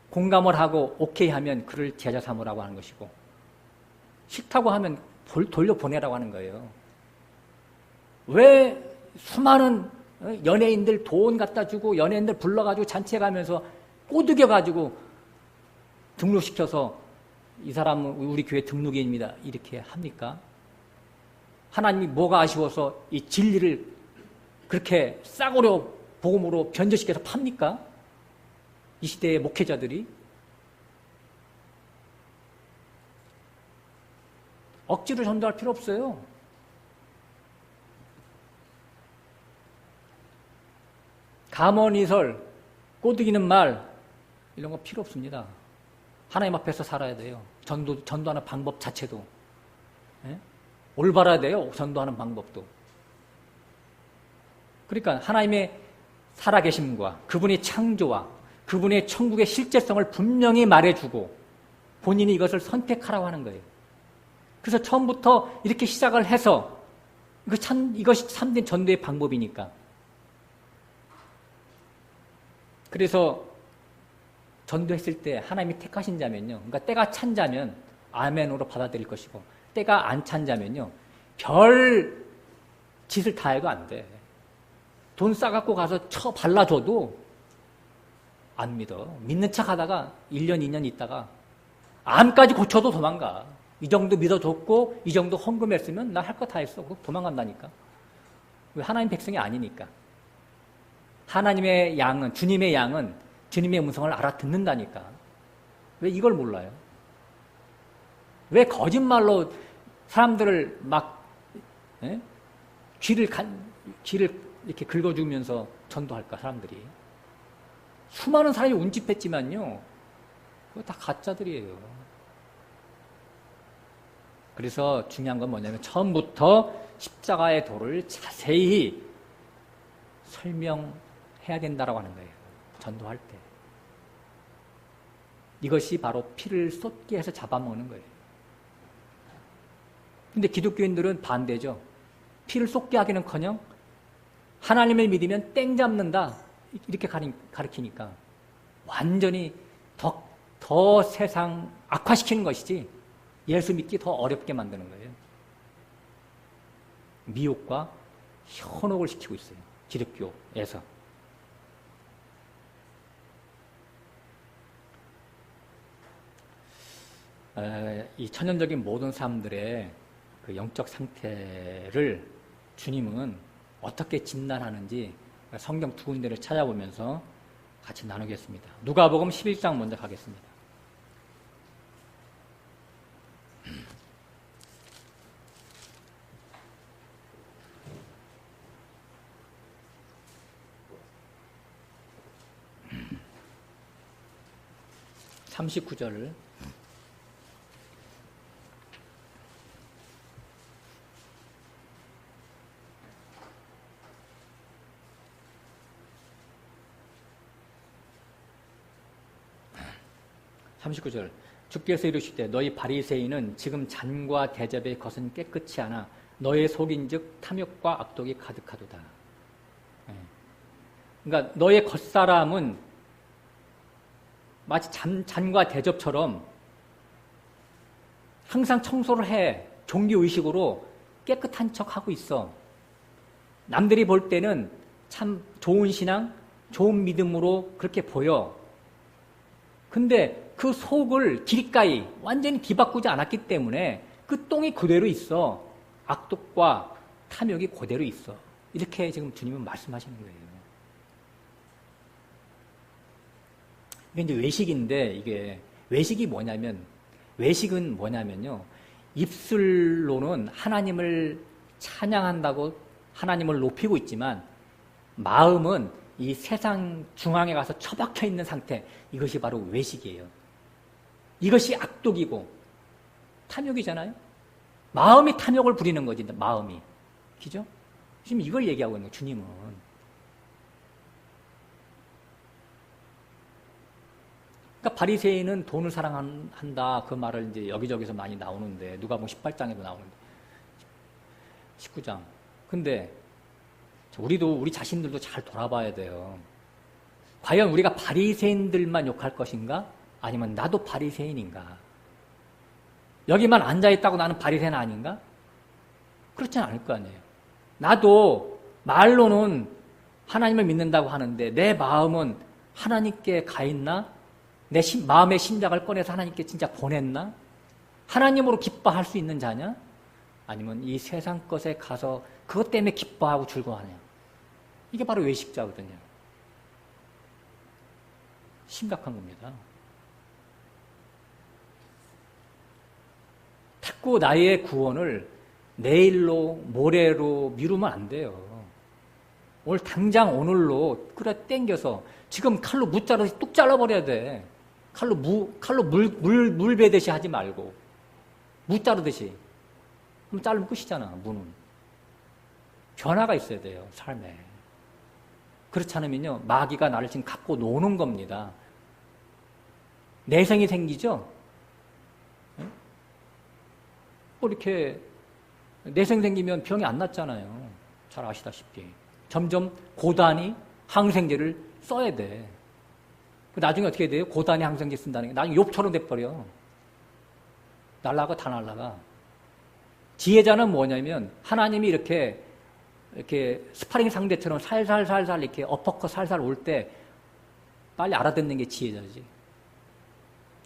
공감을 하고 오케이 하면 그를 제자 삼으라고 하는 것이고 싫다고 하면 돌려보내라고 하는 거예요. 왜 수많은 연예인들 돈 갖다 주고 연예인들 불러가지고 잔치에 가면서 꼬드겨가지고 등록시켜서 이 사람은 우리 교회 등록인입니다. 이렇게 합니까? 하나님이 뭐가 아쉬워서 이 진리를 그렇게 싸구려 복음으로 변절시켜서 팝니까? 이 시대의 목회자들이? 억지로 전도할 필요 없어요. 감언이설, 꼬드기는 말 이런 거 필요 없습니다. 하나님 앞에서 살아야 돼요. 전도하는 방법 자체도. 예? 올바라야 돼요. 전도하는 방법도. 그러니까 하나님의 살아계심과 그분의 창조와 그분의 천국의 실제성을 분명히 말해주고 본인이 이것을 선택하라고 하는 거예요. 그래서 처음부터 이렇게 시작을 해서 이것이 참된 전도의 방법이니까. 그래서 전도했을 때 하나님이 택하신 자면요. 그러니까 때가 찬 자면 아멘으로 받아들일 것이고 때가 안 찬 자면요. 별 짓을 다 해도 안 돼. 돈 싸갖고 가서 발라줘도 안 믿어. 믿는 척 하다가 1년, 2년 있다가 암까지 고쳐도 도망가. 이 정도 믿어줬고 이 정도 헌금했으면 나 할 거 다 했어. 도망간다니까. 왜? 하나님 백성이 아니니까. 하나님의 양은, 주님의 양은 주님의 음성을 알아듣는다니까. 왜 이걸 몰라요? 왜 거짓말로 사람들을 막 귀를 길을 이렇게 긁어주면서 전도할까, 사람들이? 수많은 사람이 운집했지만요, 그거 다 가짜들이에요. 그래서 중요한 건 뭐냐면 처음부터 십자가의 도를 자세히 설명해야 된다라고 하는 거예요. 전도할 때. 이것이 바로 피를 쏟게 해서 잡아먹는 거예요. 근데 기독교인들은 반대죠. 피를 쏟게 하기는커녕 하나님을 믿으면 땡 잡는다 이렇게 가르치니까 완전히 더 세상 악화시키는 것이지 예수 믿기 더 어렵게 만드는 거예요. 미혹과 현혹을 시키고 있어요. 기독교에서. 이 천연적인 모든 사람들의 그 영적 상태를 주님은 어떻게 진단하는지 성경 두 군데를 찾아보면서 같이 나누겠습니다. 누가복음 11장 먼저 가겠습니다. (39절) 39절 주께서 이르시되 너희 바리새인은 지금 잔과 대접의 것은 깨끗이 하나 너의 속인즉 탐욕과 악독이 가득하도다. 그러니까 너의 겉사람은 마치 잔과 대접처럼 항상 청소를 해. 종교의식으로 깨끗한 척하고 있어. 남들이 볼 때는 참 좋은 신앙, 좋은 믿음으로 그렇게 보여. 근데 그 속을 길가이 완전히 뒤바꾸지 않았기 때문에 그 똥이 그대로 있어. 악독과 탐욕이 그대로 있어. 이렇게 지금 주님은 말씀하시는 거예요. 이게 이제 외식인데, 이게 외식이 뭐냐면, 외식은 뭐냐면요, 입술로는 하나님을 찬양한다고 하나님을 높이고 있지만 마음은 이 세상 중앙에 가서 처박혀 있는 상태, 이것이 바로 외식이에요. 이것이 악독이고 탐욕이잖아요. 마음이 탐욕을 부리는 거지, 마음이. 그죠? 지금 이걸 얘기하고 있는 거예요, 주님은. 그러니까 바리새인은 돈을 사랑한다, 그 말을 이제 여기저기서 많이 나오는데, 누가복음 18장에도 나오는데, 19장. 근데 우리 자신들도 잘 돌아봐야 돼요. 과연 우리가 바리새인들만 욕할 것인가? 아니면 나도 바리새인인가? 여기만 앉아있다고 나는 바리새인 아닌가? 그렇지는 않을 거 아니에요. 나도 말로는 하나님을 믿는다고 하는데 내 마음은 하나님께 가 있나? 내 마음의 심장을 꺼내서 하나님께 진짜 보냈나? 하나님으로 기뻐할 수 있는 자냐? 아니면 이 세상 것에 가서 그것 때문에 기뻐하고 즐거워하냐? 이게 바로 외식자거든요. 심각한 겁니다. 자꾸 나의 구원을 내일로, 모레로 미루면 안 돼요. 오늘 당장 오늘로 땡겨서 지금 칼로 무자르듯이 뚝 잘라버려야 돼. 칼로 물 베듯이 하지 말고 무 자르듯이. 그럼 자르면 끝이잖아, 무는. 변화가 있어야 돼요, 삶에. 그렇지 않으면요, 마귀가 나를 지금 갖고 노는 겁니다. 내성이 생기죠? 뭐 이렇게 내성 생기면 병이 안 낫잖아요. 잘 아시다시피. 점점 고단위 항생제를 써야 돼. 나중에 어떻게 돼요? 고단위 항생제 쓴다는 게 나중에 욕처럼 돼버려. 날라가, 다 날라가. 지혜자는 뭐냐면 하나님이 이렇게 스파링 상대처럼 살살살살 이렇게 어퍼컷 살살 올 때 빨리 알아듣는 게 지혜자지.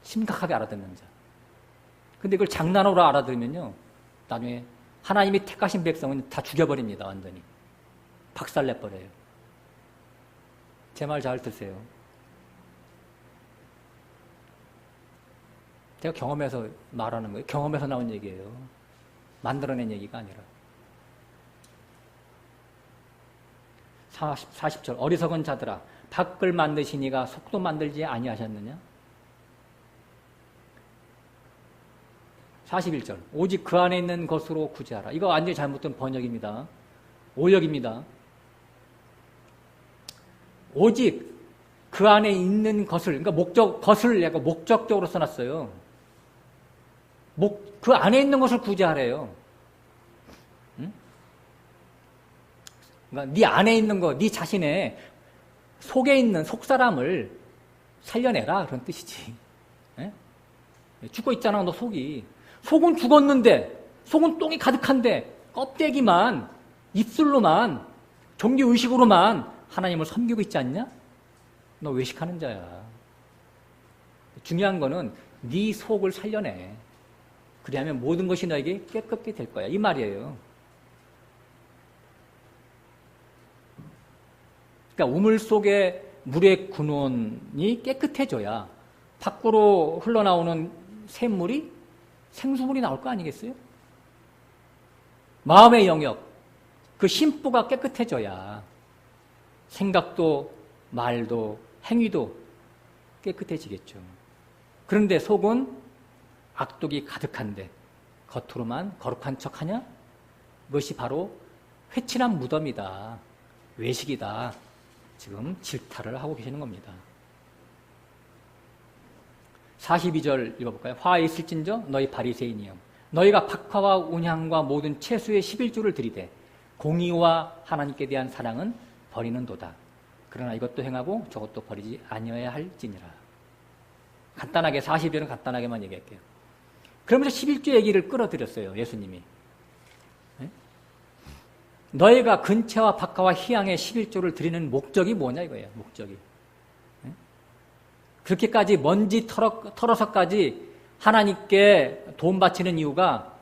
심각하게 알아듣는 자. 근데 그걸 장난으로 알아들으면요, 나중에 하나님이 택하신 백성은 다 죽여버립니다, 완전히. 박살내버려요. 제 말 잘 드세요. 제가 경험해서 말하는 거예요. 경험에서 나온 얘기예요. 만들어낸 얘기가 아니라. 40절 어리석은 자들아 밖을 만드시니가 속도 만들지 아니하셨느냐? 41절 오직 그 안에 있는 것으로 구제하라. 이거 완전히 잘못된 번역입니다. 오역입니다. 오직 그 안에 있는 것을, 그러니까 것을 약간 목적적으로 써놨어요. 그 안에 있는 것을 구제하래요. 응? 그러니까 네 안에 있는 거, 네 자신의 속에 있는 속사람을 살려내라 그런 뜻이지. 에? 죽어 있잖아, 너 속이. 속은 죽었는데, 속은 똥이 가득한데 껍데기만, 입술로만, 종교의식으로만 하나님을 섬기고 있지 않냐? 너 외식하는 자야. 중요한 거는 네 속을 살려내. 그리하면 모든 것이 너에게 깨끗게 될 거야. 이 말이에요. 그러니까 우물 속에 물의 근원이 깨끗해져야 밖으로 흘러나오는 샘물이 생수물이 나올 거 아니겠어요? 마음의 영역, 그 심보가 깨끗해져야 생각도 말도 행위도 깨끗해지겠죠. 그런데 속은 악독이 가득한데 겉으로만 거룩한 척하냐? 그것이 바로 회칠한 무덤이다. 외식이다. 지금 질타를 하고 계시는 겁니다. 42절 읽어볼까요? 화에 있을진저 너희 바리새인이여 너희가 박화와 운향과 모든 채수의 11조를 들이되 공의와 하나님께 대한 사랑은 버리는도다. 그러나 이것도 행하고 저것도 버리지 아니어야 할지니라. 간단하게 42절은 간단하게만 얘기할게요. 그러면서 11조 얘기를 끌어들였어요. 예수님이. 네? 너희가 근채와 박하와 희양의 11조를 드리는 목적이 뭐냐 이거예요. 목적이. 네? 그렇게까지 먼지 털어서까지 하나님께 돈 바치는 이유가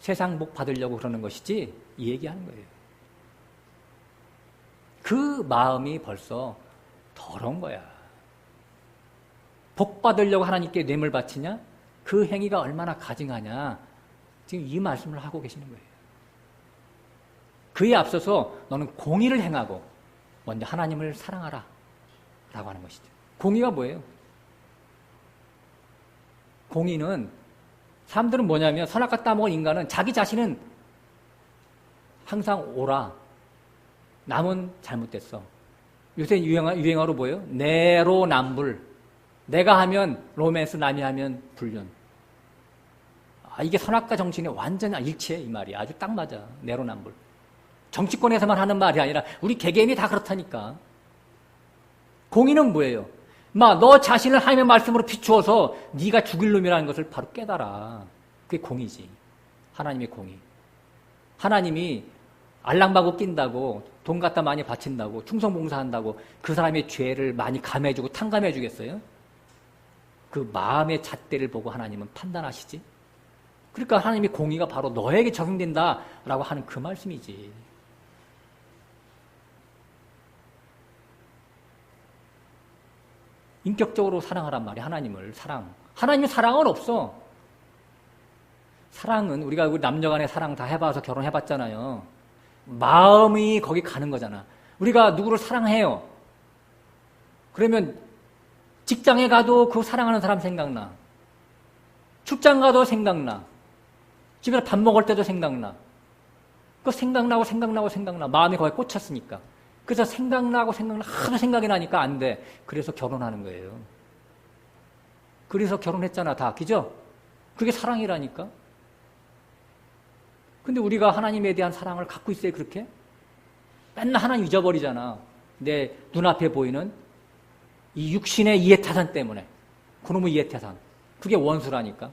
세상 복 받으려고 그러는 것이지 이 얘기하는 거예요. 그 마음이 벌써 더러운 거야. 복 받으려고 하나님께 뇌물 바치냐? 그 행위가 얼마나 가증하냐? 지금 이 말씀을 하고 계시는 거예요. 그에 앞서서 너는 공의를 행하고 먼저 하나님을 사랑하라 라고 하는 것이죠. 공의가 뭐예요? 공의는 사람들은 뭐냐면 선악과 따먹은 인간은 자기 자신은 항상 옳아. 남은 잘못됐어. 요새 유행어로 뭐예요? 내로남불. 내가 하면 로맨스, 남이 하면 불륜. 이게 선악과 정신이 완전히 일치해, 이 말이. 아주 딱 맞아. 내로남불. 정치권에서만 하는 말이 아니라 우리 개개인이 다 그렇다니까. 공의는 뭐예요? 너 자신을 하나님의 말씀으로 비추어서 네가 죽일 놈이라는 것을 바로 깨달아. 그게 공의지. 하나님의 공의. 하나님이 알랑방구 낀다고 돈 갖다 많이 바친다고 충성봉사한다고 그 사람의 죄를 많이 감해주고 탕감해주겠어요? 그 마음의 잣대를 보고 하나님은 판단하시지. 그러니까 하나님의 공의가 바로 너에게 적용된다라고 하는 그 말씀이지. 인격적으로 사랑하란 말이야. 하나님을 사랑. 하나님의 사랑은 없어. 사랑은 우리가 남녀 간의 사랑 다 해봐서 결혼해봤잖아요. 마음이 거기 가는 거잖아. 우리가 누구를 사랑해요. 그러면 직장에 가도 그 사랑하는 사람 생각나. 출장 가도 생각나. 집에서 밥 먹을 때도 생각나. 그 생각나고 마음이 거기에 꽂혔으니까. 그래서 생각나고 하도 생각이 나니까 안 돼. 그래서 결혼하는 거예요. 그래서 결혼했잖아, 다. 그죠? 그게 사랑이라니까. 근데 우리가 하나님에 대한 사랑을 갖고 있어요, 그렇게? 맨날 하나님 잊어버리잖아. 내 눈앞에 보이는 이 육신의 이해타산 때문에. 그놈의 이해타산. 그게 원수라니까.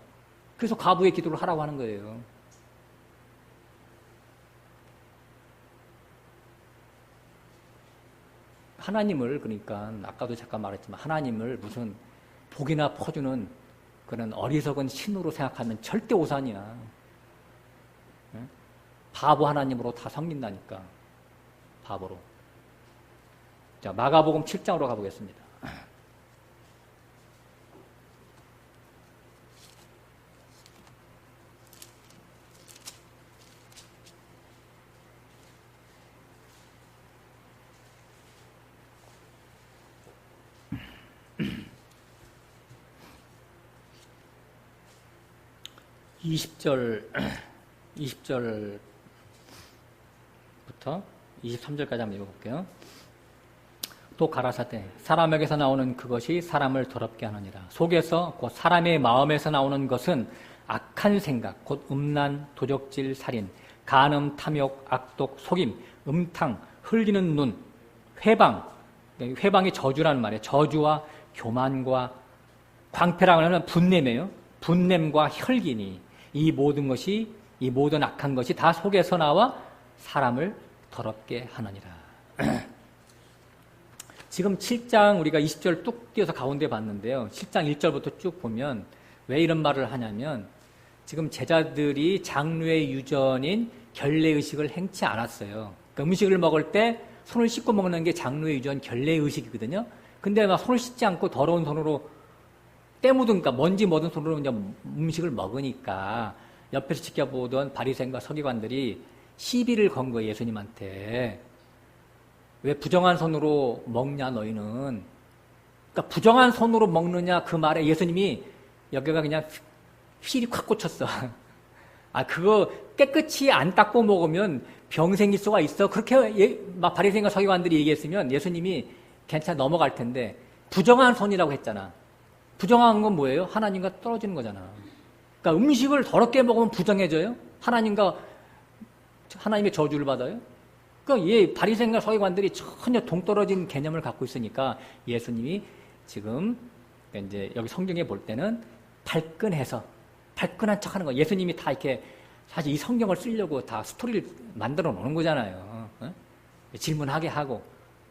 그래서 과부의 기도를 하라고 하는 거예요. 하나님을, 그러니까 아까도 잠깐 말했지만 하나님을 무슨 복이나 퍼주는 그런 어리석은 신으로 생각하면 절대 오산이야. 바보 하나님으로 다 섬긴다니까. 바보로. 자, 마가복음 7장으로 가보겠습니다. 20절, 20절부터 23절까지 한번 읽어볼게요. 또 가라사대 사람에게서 나오는 그것이 사람을 더럽게 하느니라. 속에서 곧 사람의 마음에서 나오는 것은 악한 생각, 곧 음란, 도적질, 살인, 간음, 탐욕, 악독, 속임, 음탕, 흘리는 눈, 회방. 회방이 저주라는 말이에요. 저주와 교만과 광패라고 하면 분냄이에요. 분냄과 혈기니 이 모든 것이, 이 모든 악한 것이 다 속에서 나와 사람을 더럽게 하느니라. 지금 7장 우리가 20절 뚝 띄어서 가운데 봤는데요. 7장 1절부터 쭉 보면 왜 이런 말을 하냐면 지금 제자들이 장로의 유전인 결례의식을 행치 않았어요. 그러니까 음식을 먹을 때 손을 씻고 먹는 게 장로의 유전 결례의식이거든요. 근데 막 손을 씻지 않고 더러운 손으로 때 묻은, 그러니까 먼지 묻은 손으로 이제 음식을 먹으니까 옆에서 지켜보던 바리새인과 서기관들이 시비를 건 거예요, 예수님한테. 왜 부정한 손으로 먹냐, 너희는. 그러니까 부정한 손으로 먹느냐, 그 말에 예수님이 여기가 그냥 휠이 콱 꽂혔어. 아, 그거 깨끗이 안 닦고 먹으면 병 생길 수가 있어. 그렇게 막 바리새인과 서기관들이 얘기했으면 예수님이 괜찮아 넘어갈 텐데 부정한 손이라고 했잖아. 부정한 건 뭐예요? 하나님과 떨어지는 거잖아. 그러니까 음식을 더럽게 먹으면 부정해져요? 하나님의 저주를 받아요? 그러니까 바리새인과 서기관들이 전혀 동떨어진 개념을 갖고 있으니까 예수님이 지금 이제 여기 성경에 볼 때는 발끈한 척 하는 거예요. 예수님이 다 이렇게 사실 이 성경을 쓰려고 다 스토리를 만들어 놓는 거잖아요. 어? 질문하게 하고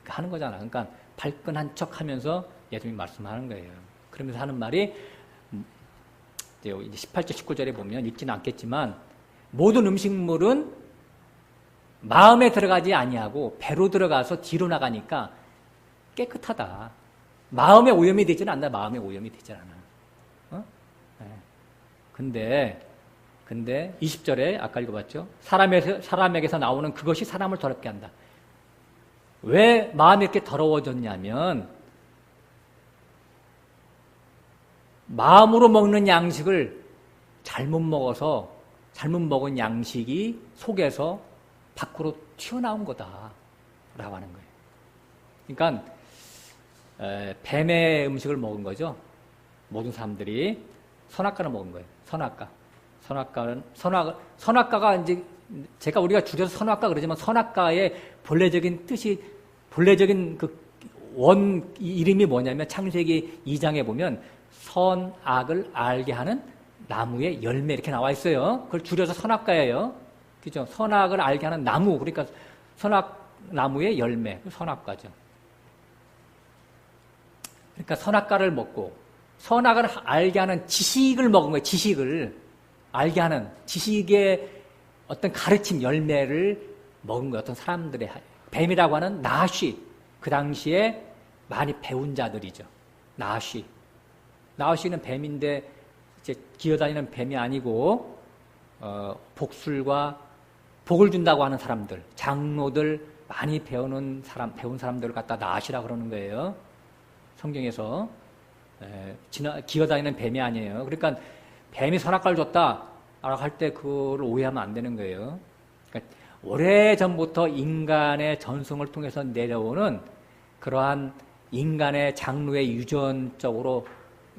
하는 거잖아. 그러니까 발끈한 척 하면서 예수님이 말씀하는 거예요. 그러면서 하는 말이 이제 18절, 19절에 보면 읽지는 않겠지만 모든 음식물은 마음에 들어가지 아니하고 배로 들어가서 뒤로 나가니까 깨끗하다. 마음에 오염이 되지는 않나. 마음에 오염이 되지 않아. 어? 네. 근데 20절에 아까 읽어봤죠? 사람에게서 나오는 그것이 사람을 더럽게 한다. 왜 마음이 이렇게 더러워졌냐면 마음으로 먹는 양식을 잘못 먹은 양식이 속에서 밖으로 튀어나온 거다라고 하는 거예요. 그러니까 뱀의 음식을 먹은 거죠. 모든 사람들이 선악과를 먹은 거예요. 선악과가 이제 우리가 줄여서 선악과 그러지만 선악과의 본래적인 이름이 뭐냐면 창세기 2장에 보면 선악을 알게 하는 나무의 열매 이렇게 나와 있어요. 그걸 줄여서 선악과예요. 그죠? 선악을 알게 하는 나무, 그러니까 선악나무의 열매, 선악과죠. 그러니까 선악과를 먹고 선악을 알게 하는 지식을 먹은 거예요. 지식을 알게 하는 지식의 어떤 가르침 열매를 먹은 거예요. 어떤 사람들의 뱀이라고 하는 나시, 그 당시에 많이 배운 자들이죠. 나시는 뱀인데 이제 기어다니는 뱀이 아니고 복을 준다고 하는 사람들, 장로들 많이 배운 사람들을 갖다 나시라 그러는 거예요. 성경에서 기어다니는 뱀이 아니에요. 그러니까 뱀이 선악과를 줬다라고 할 때 그걸 오해하면 안 되는 거예요. 그러니까 오래전부터 인간의 전승을 통해서 내려오는 그러한 인간의 장로의 유전적으로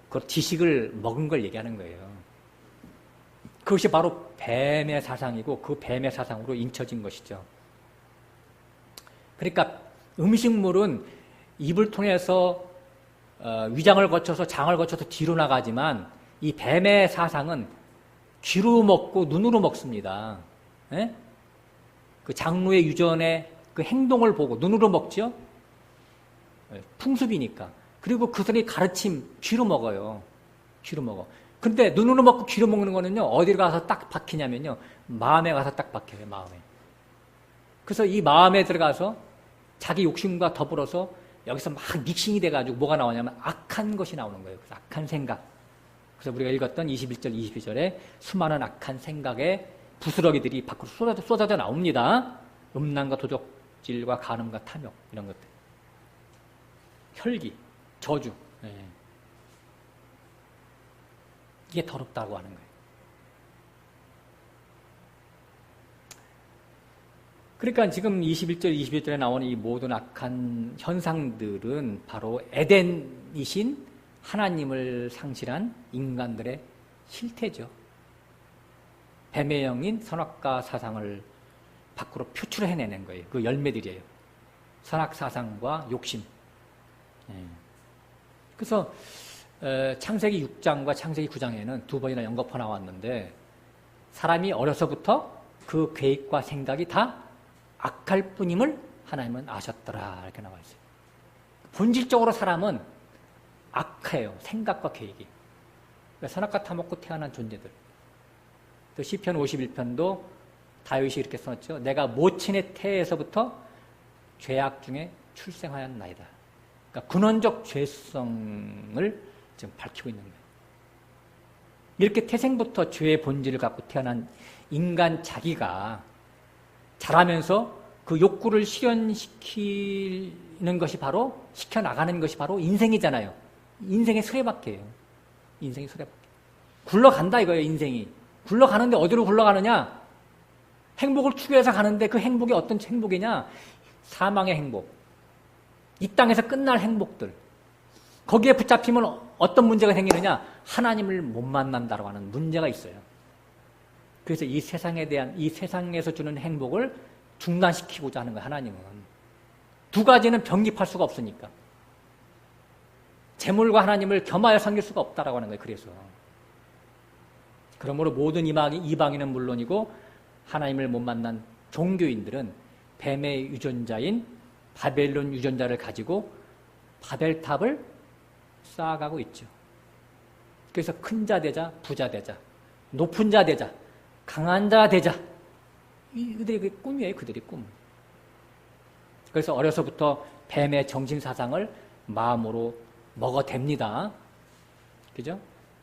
그 지식을 먹은 걸 얘기하는 거예요. 그것이 바로 뱀의 사상이고 그 뱀의 사상으로 인쳐진 것이죠. 그러니까 음식물은 입을 통해서 위장을 거쳐서 장을 거쳐서 뒤로 나가지만 이 뱀의 사상은 귀로 먹고 눈으로 먹습니다. 예? 그 장로의 유전의 그 행동을 보고 눈으로 먹죠. 풍습이니까. 그리고 그들의 가르침 귀로 먹어요. 귀로 먹어. 근데 눈으로 먹고 귀로 먹는 거는요, 어디로 가서 딱 박히냐면요, 마음에 가서 딱 박혀요, 마음에. 그래서 이 마음에 들어가서 자기 욕심과 더불어서 여기서 막 믹싱이 돼가지고 뭐가 나오냐면 악한 것이 나오는 거예요. 그래서 악한 생각. 그래서 우리가 읽었던 21절, 22절에 수많은 악한 생각의 부스러기들이 밖으로 쏟아져 나옵니다. 음란과 도적질과 간음과 탐욕, 이런 것들. 혈기, 저주. 네. 이게 더럽다고 하는 거예요. 그러니까 지금 21절, 22절에 나오는 이 모든 악한 현상들은 바로 에덴이신 하나님을 상실한 인간들의 실태죠. 뱀의 영인 선악과 사상을 밖으로 표출해내는 거예요. 그 열매들이에요. 선악사상과 욕심. 그래서 창세기 6장과 창세기 9장에는 두 번이나 연거푸 나왔는데 사람이 어려서부터 그 계획과 생각이 다 악할 뿐임을 하나님은 아셨더라 이렇게 나와 있어요. 본질적으로 사람은 악해요. 생각과 계획이. 그러니까 선악과 타먹고 태어난 존재들. 또 시편 51편도 다윗이 이렇게 써놨죠. 내가 모친의 태에서부터 죄악 중에 출생하였나이다. 그러니까 근원적 죄성을 지금 밝히고 있는 거예요. 이렇게 태생부터 죄의 본질을 갖고 태어난 인간 자기가 자라면서 그 욕구를 실현시키는 것이 바로, 시켜나가는 것이 바로 인생이잖아요. 인생의 수레바퀴예요. 인생의 수레바퀴. 굴러간다 이거예요, 인생이. 굴러가는데 어디로 굴러가느냐? 행복을 추구해서 가는데 그 행복이 어떤 행복이냐? 사망의 행복. 이 땅에서 끝날 행복들. 거기에 붙잡히면 어떤 문제가 생기느냐? 하나님을 못 만난다고 하는 문제가 있어요. 그래서 이 세상에 대한, 이 세상에서 주는 행복을 중단시키고자 하는 거예요, 하나님은. 두 가지는 병립할 수가 없으니까. 재물과 하나님을 겸하여 섬길 수가 없다라고 하는 거예요, 그래서. 그러므로 모든 이방인은 물론이고 하나님을 못 만난 종교인들은 뱀의 유전자인 바벨론 유전자를 가지고 바벨탑을 쌓아가고 있죠. 그래서 큰 자 되자, 부자 되자, 높은 자 되자, 강한 자 되자. 그들의 꿈이에요, 그들의 꿈. 그래서 어려서부터 뱀의 정신사상을 마음으로 먹어댑니다. 그죠?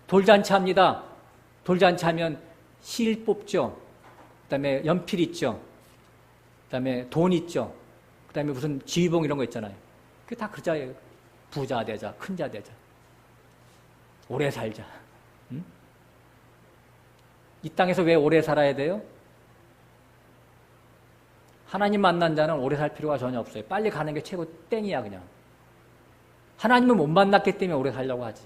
돌잔치 합니다. 돌잔치 하면 실 뽑죠. 그 다음에 연필 있죠. 그 다음에 돈 있죠. 그 다음에 무슨 지휘봉 이런 거 있잖아요. 그게 다 그자예요. 부자 되자, 큰 자 되자. 오래 살자. 응? 이 땅에서 왜 오래 살아야 돼요? 하나님 만난 자는 오래 살 필요가 전혀 없어요. 빨리 가는 게 최고 땡이야, 그냥. 하나님을 못 만났기 때문에 오래 살려고 하지.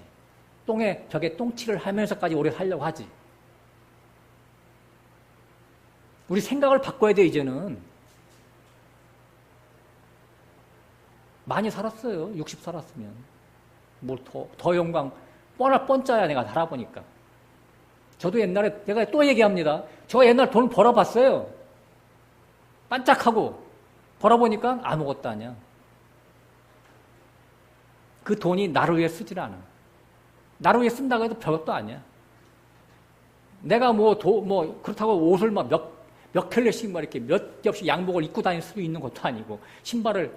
벽에 똥칠을 하면서까지 오래 살려고 하지. 우리 생각을 바꿔야 돼, 이제는. 많이 살았어요. 60 살았으면. 뭘 더 영광. 뻔짜야, 내가 살아보니까. 저도 옛날에, 내가 또 얘기합니다. 저 옛날 돈 벌어봤어요. 반짝하고. 벌어보니까 아무것도 아니야. 그 돈이 나를 위해 쓰질 않아. 나를 위해 쓴다고 해도 별것도 아니야. 내가 그렇다고 옷을 몇 켤레씩 이렇게 몇 겹씩 양복을 입고 다닐 수 있는 것도 아니고, 신발을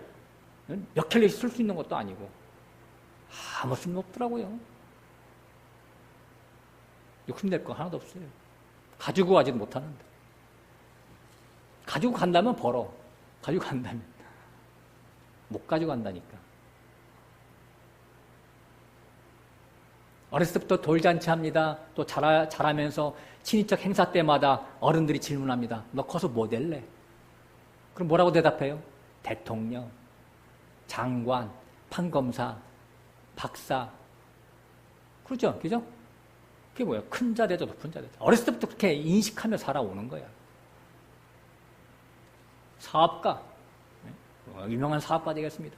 몇 켤레씩 쓸 수 있는 것도 아니고, 아무 쓸모 없더라고요. 욕심낼 거 하나도 없어요. 가지고 가지도 못하는데. 가지고 간다면 벌어. 가지고 간다면. 못 가지고 간다니까. 어렸을 때부터 돌잔치 합니다. 또 자라면서 친인척 행사 때마다 어른들이 질문합니다. 너 커서 뭐 될래? 그럼 뭐라고 대답해요? 대통령, 장관, 판검사, 박사. 그렇죠? 그죠? 그게 뭐예요? 큰 자 되죠, 높은 자 되죠. 어렸을 때부터 그렇게 인식하며 살아오는 거야. 사업가. 유명한 사업가 되겠습니다.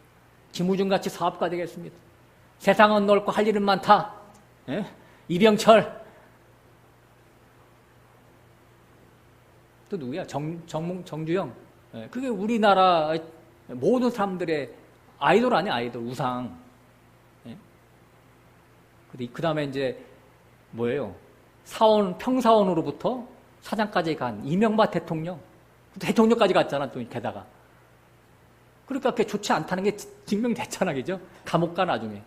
김우중같이 사업가 되겠습니다. 세상은 넓고 할 일은 많다. 이병철. 또 누구야? 정주영. 그게 우리나라 모든 사람들의 아이돌 아니야, 아이돌, 우상. 그 다음에 이제 뭐예요? 평사원으로부터 사장까지 간 이명박 대통령. 대통령까지 갔잖아, 또 게다가. 그러니까 그게 좋지 않다는 게 증명됐잖아, 그죠? 감옥 가, 나중에.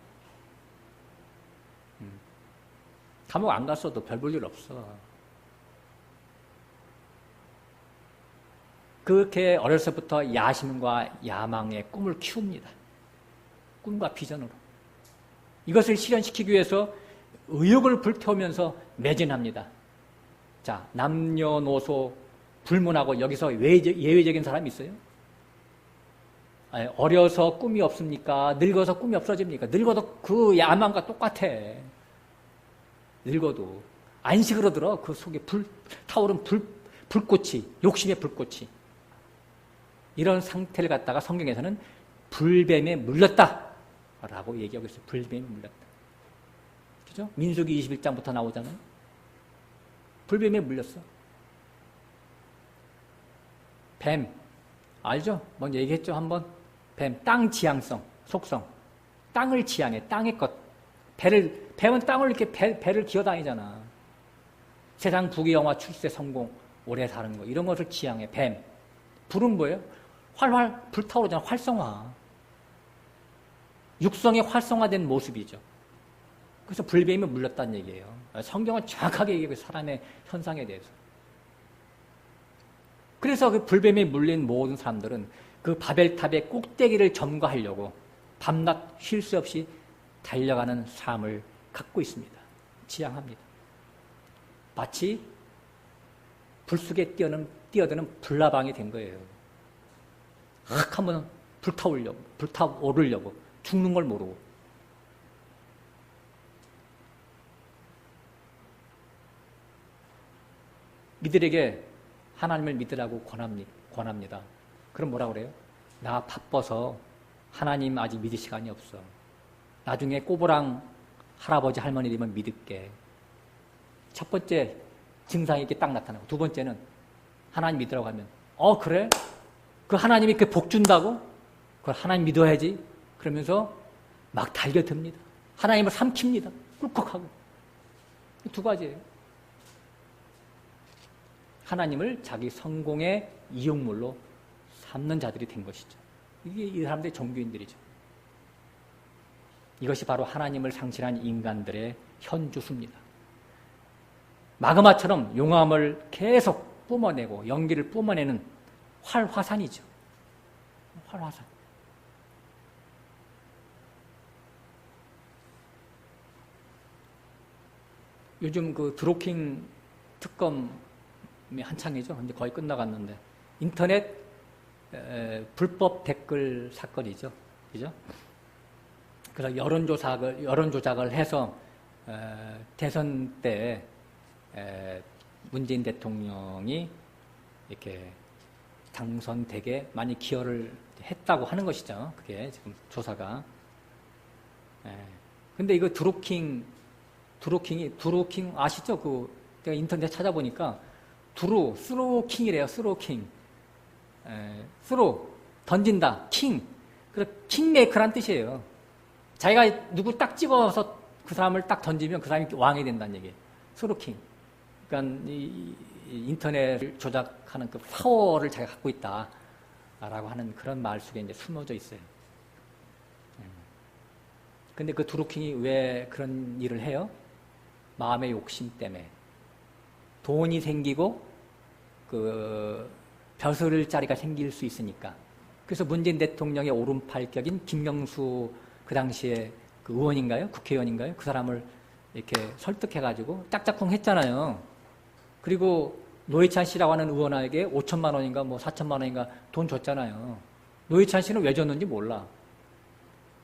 감옥 안 갔어도 별 볼 일 없어. 그렇게 어려서부터 야심과 야망의 꿈을 키웁니다. 꿈과 비전으로. 이것을 실현시키기 위해서 의욕을 불태우면서 매진합니다. 자, 남녀노소 불문하고 여기서 예외적인 사람이 있어요? 아니, 어려서 꿈이 없습니까? 늙어서 꿈이 없어집니까? 늙어도 그 야망과 똑같아. 늙어도. 안식으로 들어. 그 속에 타오른 불꽃이, 욕심의 불꽃이. 이런 상태를 갖다가 성경에서는 불뱀에 물렸다. 라고 얘기하고 있어요. 불뱀에 물렸다. 그죠? 민수기 21장부터 나오잖아요. 불뱀에 물렸어. 뱀. 알죠? 먼저 얘기했죠, 한번? 뱀. 땅 지향성, 속성. 땅을 지향해. 땅의 것. 뱀은 땅을 이렇게 배를 기어다니잖아. 세상 부귀영화, 출세, 성공, 오래 사는 거. 이런 것을 지향해. 뱀. 불은 뭐예요? 활활 불타오르잖아. 활성화. 육성의 활성화된 모습이죠. 그래서 불뱀이 물렸다는 얘기예요. 성경은 정확하게 얘기해요. 사람의 현상에 대해서. 그래서 그 불뱀에 물린 모든 사람들은 그 바벨탑의 꼭대기를 점거하려고 밤낮 쉴 새 없이 달려가는 삶을 갖고 있습니다. 지향합니다. 마치 불 속에 뛰어드는 불나방이 된 거예요. 한번 불타오르려고 죽는 걸 모르고. 이들에게 하나님을 믿으라고 권합니다. 그럼 뭐라 그래요? 나 바빠서 하나님 아직 믿을 시간이 없어. 나중에 꼬부랑 할아버지 할머니 되면 믿을게. 첫 번째 증상이 이렇게 딱 나타나고, 두 번째는 하나님 믿으라고 하면 그래? 그 하나님이 그 복 준다고? 그걸 하나님 믿어야지. 그러면서 막 달겨듭니다. 하나님을 삼킵니다. 꿀꺽하고. 두 가지예요. 하나님을 자기 성공의 이용물로 삼는 자들이 된 것이죠. 이게 이 사람들의 종교인들이죠. 이것이 바로 하나님을 상실한 인간들의 현주수입니다. 마그마처럼 용암을 계속 뿜어내고 연기를 뿜어내는 활화산이죠. 활화산. 요즘 그 드루킹 특검이 한창이죠. 근데 거의 끝나갔는데 인터넷 불법 댓글 사건이죠. 그죠? 그래서 여론조작을 해서 대선 때 문재인 대통령이 이렇게 당선되게 많이 기여를 했다고 하는 것이죠. 그게 지금 조사가. 근데 이거 드루킹 아시죠? 내가 인터넷 찾아보니까 스로킹이래요. 스로킹. 스로 던진다. 킹. 그래서 킹메이커란 뜻이에요. 자기가 누구 딱 찍어서 그 사람을 딱 던지면 그 사람이 왕이 된다는 얘기예요. 스로킹. 그러니까 이 인터넷을 조작하는 그 파워를 자기가 갖고 있다라고 하는 그런 말 속에 이제 숨어져 있어요. 근데 그 드루킹이 왜 그런 일을 해요? 마음의 욕심 때문에. 돈이 생기고 그 벼슬 자리가 생길 수 있으니까. 그래서 문재인 대통령의 오른팔격인 김경수 그 당시에 그 의원인가요? 국회의원인가요? 그 사람을 이렇게 설득해가지고 짝짝꿍 했잖아요. 그리고 노회찬 씨라고 하는 의원에게 5천만 원인가 뭐 4천만 원인가 돈 줬잖아요. 노회찬 씨는 왜 줬는지 몰라.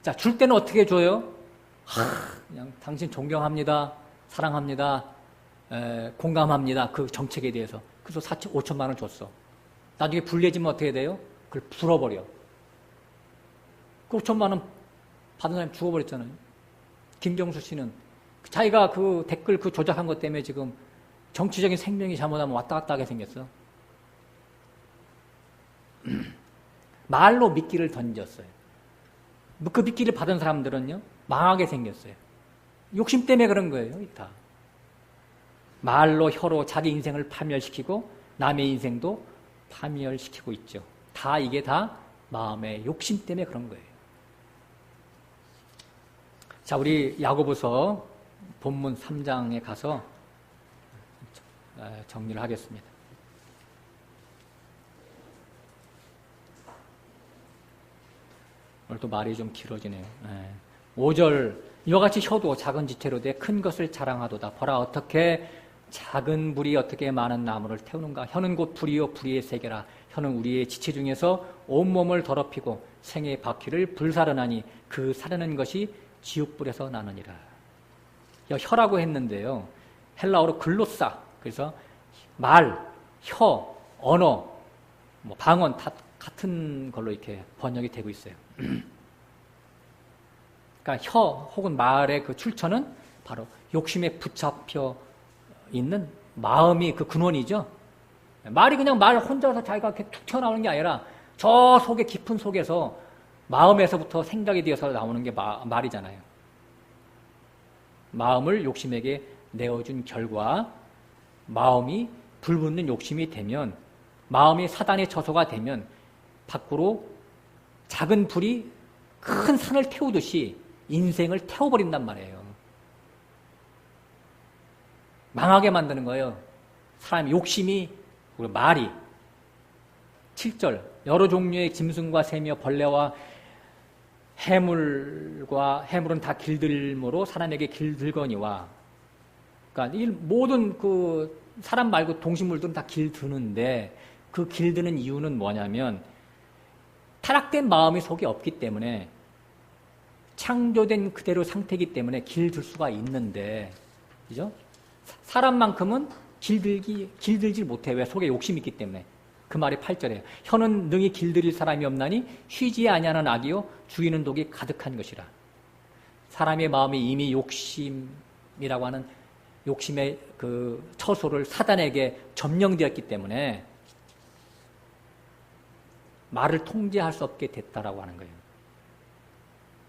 자, 줄 때는 어떻게 줘요? 그냥 당신 존경합니다. 사랑합니다. 공감합니다. 그 정책에 대해서. 그래서 5천만 원 줬어. 나중에 불리해지면 어떻게 돼요? 그걸 풀어버려. 그 5천만 원 받은 사람이 죽어버렸잖아요. 김경수 씨는 자기가 그 댓글 그 조작한 것 때문에 지금 정치적인 생명이 잘못하면 왔다 갔다 하게 생겼어. 말로 미끼를 던졌어요. 그 미끼를 받은 사람들은요, 망하게 생겼어요. 욕심 때문에 그런 거예요, 다. 말로, 혀로 자기 인생을 파멸시키고 남의 인생도 파멸시키고 있죠. 이게 다 마음의 욕심 때문에 그런 거예요. 자, 우리 야고보서 본문 3장에 가서 정리를 하겠습니다. 오늘 또 말이 좀 길어지네요. 5절, 이와 같이 혀도 작은 지체로 돼 큰 것을 자랑하도다. 보라, 어떻게 작은 불이 어떻게 많은 나무를 태우는가? 혀는 곧 불이요 불의의 세계라. 혀는 우리의 지체 중에서 온몸을 더럽히고 생의 바퀴를 불사르나니 그 사르는 것이 지옥불에서 나느니라. 혀라고 했는데요. 헬라어로 글로사. 그래서 말, 혀, 언어, 방언 다 같은 걸로 이렇게 번역이 되고 있어요. 그러니까 혀 혹은 말의 그 출처는 바로 욕심에 붙잡혀 있는 마음이 그 근원이죠. 말이 그냥 말 혼자서 자기가 이렇게 툭 튀어나오는 게 아니라 저 속에 깊은 속에서 마음에서부터 생각이 되어서 나오는 게 말이잖아요. 마음을 욕심에게 내어준 결과 마음이 불붙는 욕심이 되면 마음이 사단의 처소가 되면 밖으로 작은 불이 큰 산을 태우듯이 인생을 태워버린단 말이에요. 망하게 만드는 거예요. 사람의 욕심이, 말이. 7절 여러 종류의 짐승과 새며 벌레와 해물은 다 길들므로 사람에게 길들거니와. 그러니까 이 모든 그 사람 말고 동식물들은 다 길드는데 그 길드는 이유는 뭐냐면 타락된 마음이 속에 없기 때문에 창조된 그대로 상태이기 때문에 길들 수가 있는데, 그죠? 사람만큼은 길들지 못해. 왜? 속에 욕심이 있기 때문에. 그 말이 8절이에요. 혀는 능히 길들일 사람이 없나니 쉬지 아니하는 악이요 죽이는 독이 가득한 것이라. 사람의 마음이 이미 욕심이라고 하는 욕심의 그 처소를 사단에게 점령되었기 때문에 말을 통제할 수 없게 됐다라고 하는 거예요.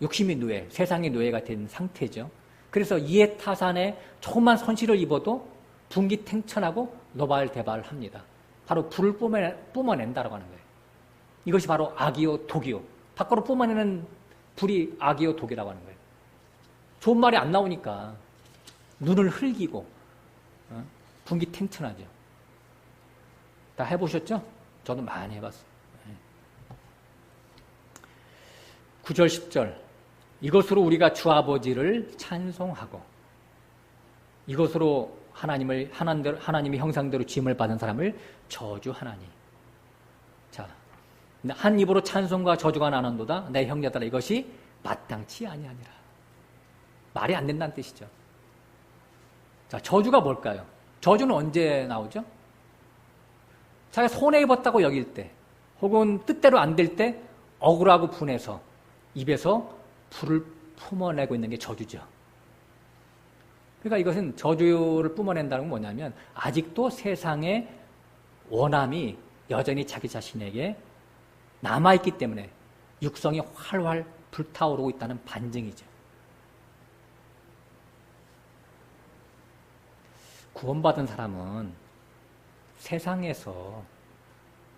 욕심이 노예, 세상의 노예가 된 상태죠. 그래서 이해타산에 조금만 손실을 입어도 분기탱천하고 노발대발합니다. 바로 불을 뿜어낸다라고 하는 거예요. 이것이 바로 악이요 독이요. 밖으로 뿜어내는 불이 악이요 독이라고 하는 거예요. 좋은 말이 안 나오니까 눈을 흘기고 분기탱천하죠. 다 해보셨죠? 저도 많이 해봤어요. 9절 10절 이것으로 우리가 주 아버지를 찬송하고 이것으로 하나님의 형상대로 지음을 받은 사람을 저주하나니. 자, 한 입으로 찬송과 저주가 나는도다. 내 형제들아 이것이 마땅치 아니하니라. 말이 안 된다는 뜻이죠. 자, 저주가 뭘까요? 저주는 언제 나오죠? 자기가 손해입었다고 여길 때 혹은 뜻대로 안 될 때 억울하고 분해서 입에서 불을 뿜어내고 있는 게 저주죠. 그러니까 이것은 저주를 뿜어낸다는 건 뭐냐면 아직도 세상의 원함이 여전히 자기 자신에게 남아있기 때문에 육성이 활활 불타오르고 있다는 반증이죠. 구원받은 사람은 세상에서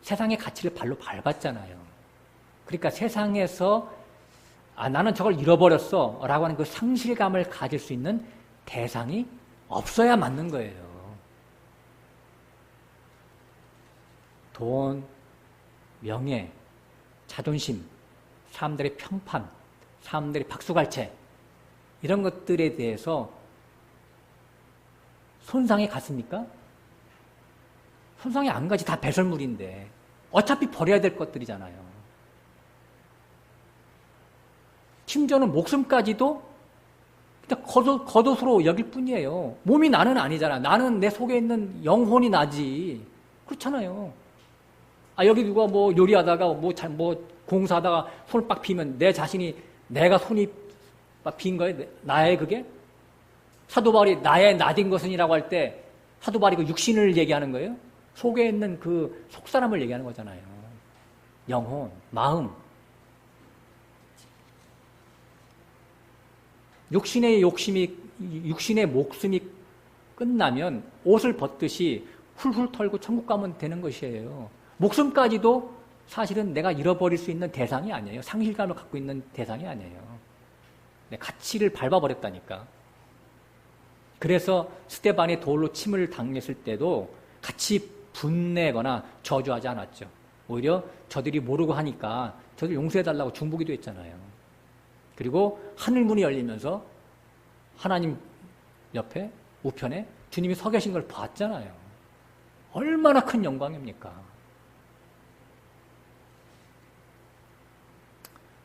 세상의 가치를 발로 밟았잖아요. 그러니까 세상에서 나는 저걸 잃어버렸어 라고 하는 그 상실감을 가질 수 있는 대상이 없어야 맞는 거예요. 돈, 명예, 자존심, 사람들의 평판, 사람들의 박수갈채 이런 것들에 대해서 손상이 갔습니까? 손상이 안 가지. 다 배설물인데 어차피 버려야 될 것들이잖아요. 심지어는 목숨까지도 그냥 겉옷으로 여길 뿐이에요. 몸이 나는 아니잖아. 나는 내 속에 있는 영혼이 나지. 그렇잖아요. 여기 누가 뭐 요리하다가 뭐 공사하다가 손을 빡 피면 내 자신이 내가 손이 빡 핀 거예요? 나의 그게? 사도 바울이 나의 나딘 것은이라고 할 때 사도 바울이 그 육신을 얘기하는 거예요? 속에 있는 그 속사람을 얘기하는 거잖아요. 영혼, 마음. 육신의 목숨이 끝나면 옷을 벗듯이 훌훌 털고 천국 가면 되는 것이에요. 목숨까지도 사실은 내가 잃어버릴 수 있는 대상이 아니에요. 상실감을 갖고 있는 대상이 아니에요. 내 가치를 밟아버렸다니까. 그래서 스데반이 돌로 침을 당했을 때도 같이 분내거나 저주하지 않았죠. 오히려 저들이 모르고 하니까 저들 용서해달라고 중보기도 했잖아요. 그리고 하늘문이 열리면서 하나님 옆에 우편에 주님이 서 계신 걸 봤잖아요. 얼마나 큰 영광입니까?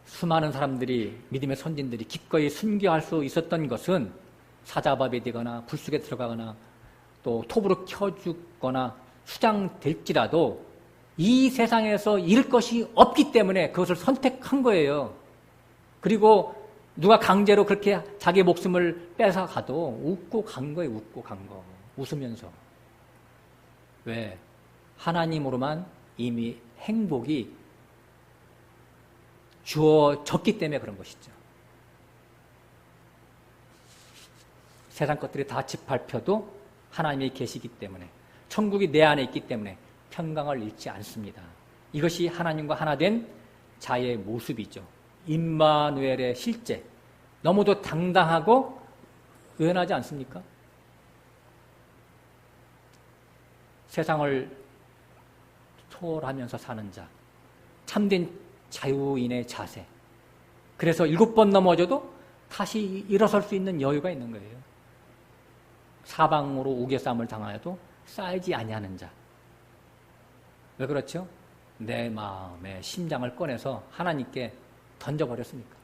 수많은 사람들이, 믿음의 선진들이 기꺼이 순교할 수 있었던 것은 사자밥이 되거나 불속에 들어가거나 또 톱으로 켜 죽거나 수장될지라도 이 세상에서 잃을 것이 없기 때문에 그것을 선택한 거예요. 그리고 누가 강제로 그렇게 자기 목숨을 뺏어 가도 웃고 간 거예요. 웃고 간 거. 웃으면서. 왜? 하나님으로만 이미 행복이 주어졌기 때문에 그런 것이죠. 세상 것들이 다 짓밟혀도 하나님이 계시기 때문에, 천국이 내 안에 있기 때문에 평강을 잃지 않습니다. 이것이 하나님과 하나 된 자의 모습이죠. 임마누엘의 실제. 너무도 당당하고 의연하지 않습니까? 세상을 초월하면서 사는 자, 참된 자유인의 자세. 그래서 7번 넘어져도 다시 일어설 수 있는 여유가 있는 거예요. 사방으로 우겨싸움을 당하여도 쌓이지 아니하는 자. 왜 그렇죠? 내 마음의 심장을 꺼내서 하나님께 던져버렸으니까.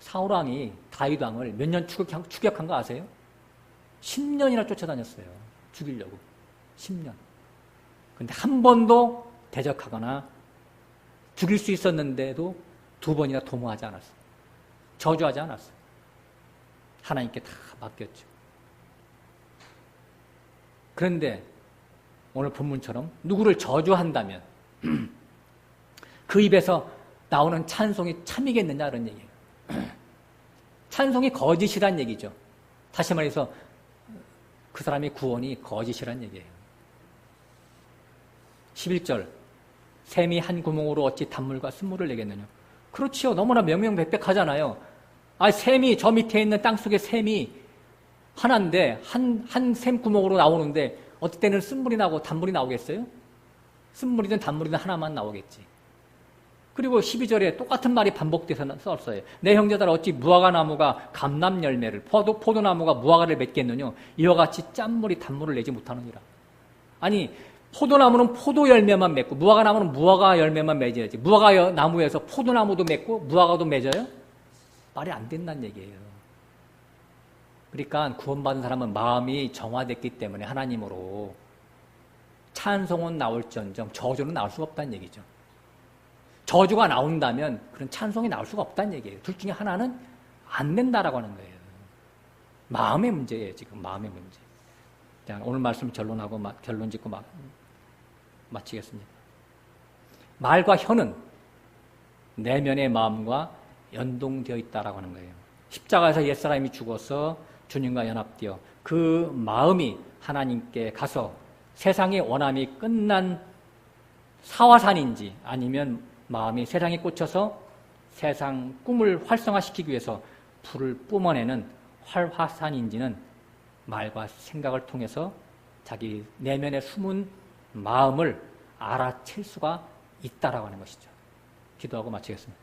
사울왕이 다윗 왕을 몇 년 추격한 거 아세요? 10년이나 쫓아다녔어요. 죽이려고. 10년. 근데 한 번도 대적하거나 죽일 수 있었는데도 2번이나 도모하지 않았어요. 저주하지 않았어요. 하나님께 다 맡겼죠. 그런데 오늘 본문처럼 누구를 저주한다면 그 입에서 나오는 찬송이 참이겠느냐 이런 얘기예요. 찬송이 거짓이란 얘기죠. 다시 말해서 그 사람의 구원이 거짓이란 얘기예요. 11절 샘이 한 구멍으로 어찌 단물과 쓴물을 내겠느냐. 그렇지요. 너무나 명명백백하잖아요. 샘이 저 밑에 있는 땅속의 샘이 하나인데 한 샘 구멍으로 나오는데 어떨 때는 쓴물이 나고 단물이 나오겠어요? 쓴물이든 단물이든 하나만 나오겠지. 그리고 12절에 똑같은 말이 반복돼서 썼어요. 내 형제들아 어찌 무화과나무가 감람 열매를 포도나무가 무화과를 맺겠느냐. 이와 같이 짠물이 단물을 내지 못하느니라. 아니 포도나무는 포도 열매만 맺고 무화과나무는 무화과 열매만 맺어야지. 무화과 나무에서 포도나무도 맺고 무화과도 맺어요? 말이 안 된다는 얘기예요. 그러니까 구원받은 사람은 마음이 정화됐기 때문에 하나님으로 찬송은 나올지언정 저주는 나올 수가 없다는 얘기죠. 저주가 나온다면 그런 찬송이 나올 수가 없다는 얘기예요. 둘 중에 하나는 안 된다라고 하는 거예요. 마음의 문제예요. 지금 마음의 문제. 자, 오늘 말씀 결론 짓고 마치겠습니다. 말과 혀는 내면의 마음과 연동되어 있다라고 하는 거예요. 십자가에서 옛사람이 죽어서 주님과 연합되어 그 마음이 하나님께 가서 세상의 원함이 끝난 사화산인지 아니면 마음이 세상에 꽂혀서 세상 꿈을 활성화시키기 위해서 불을 뿜어내는 활화산인지는 말과 생각을 통해서 자기 내면의 숨은 마음을 알아챌 수가 있다라고 하는 것이죠. 기도하고 마치겠습니다.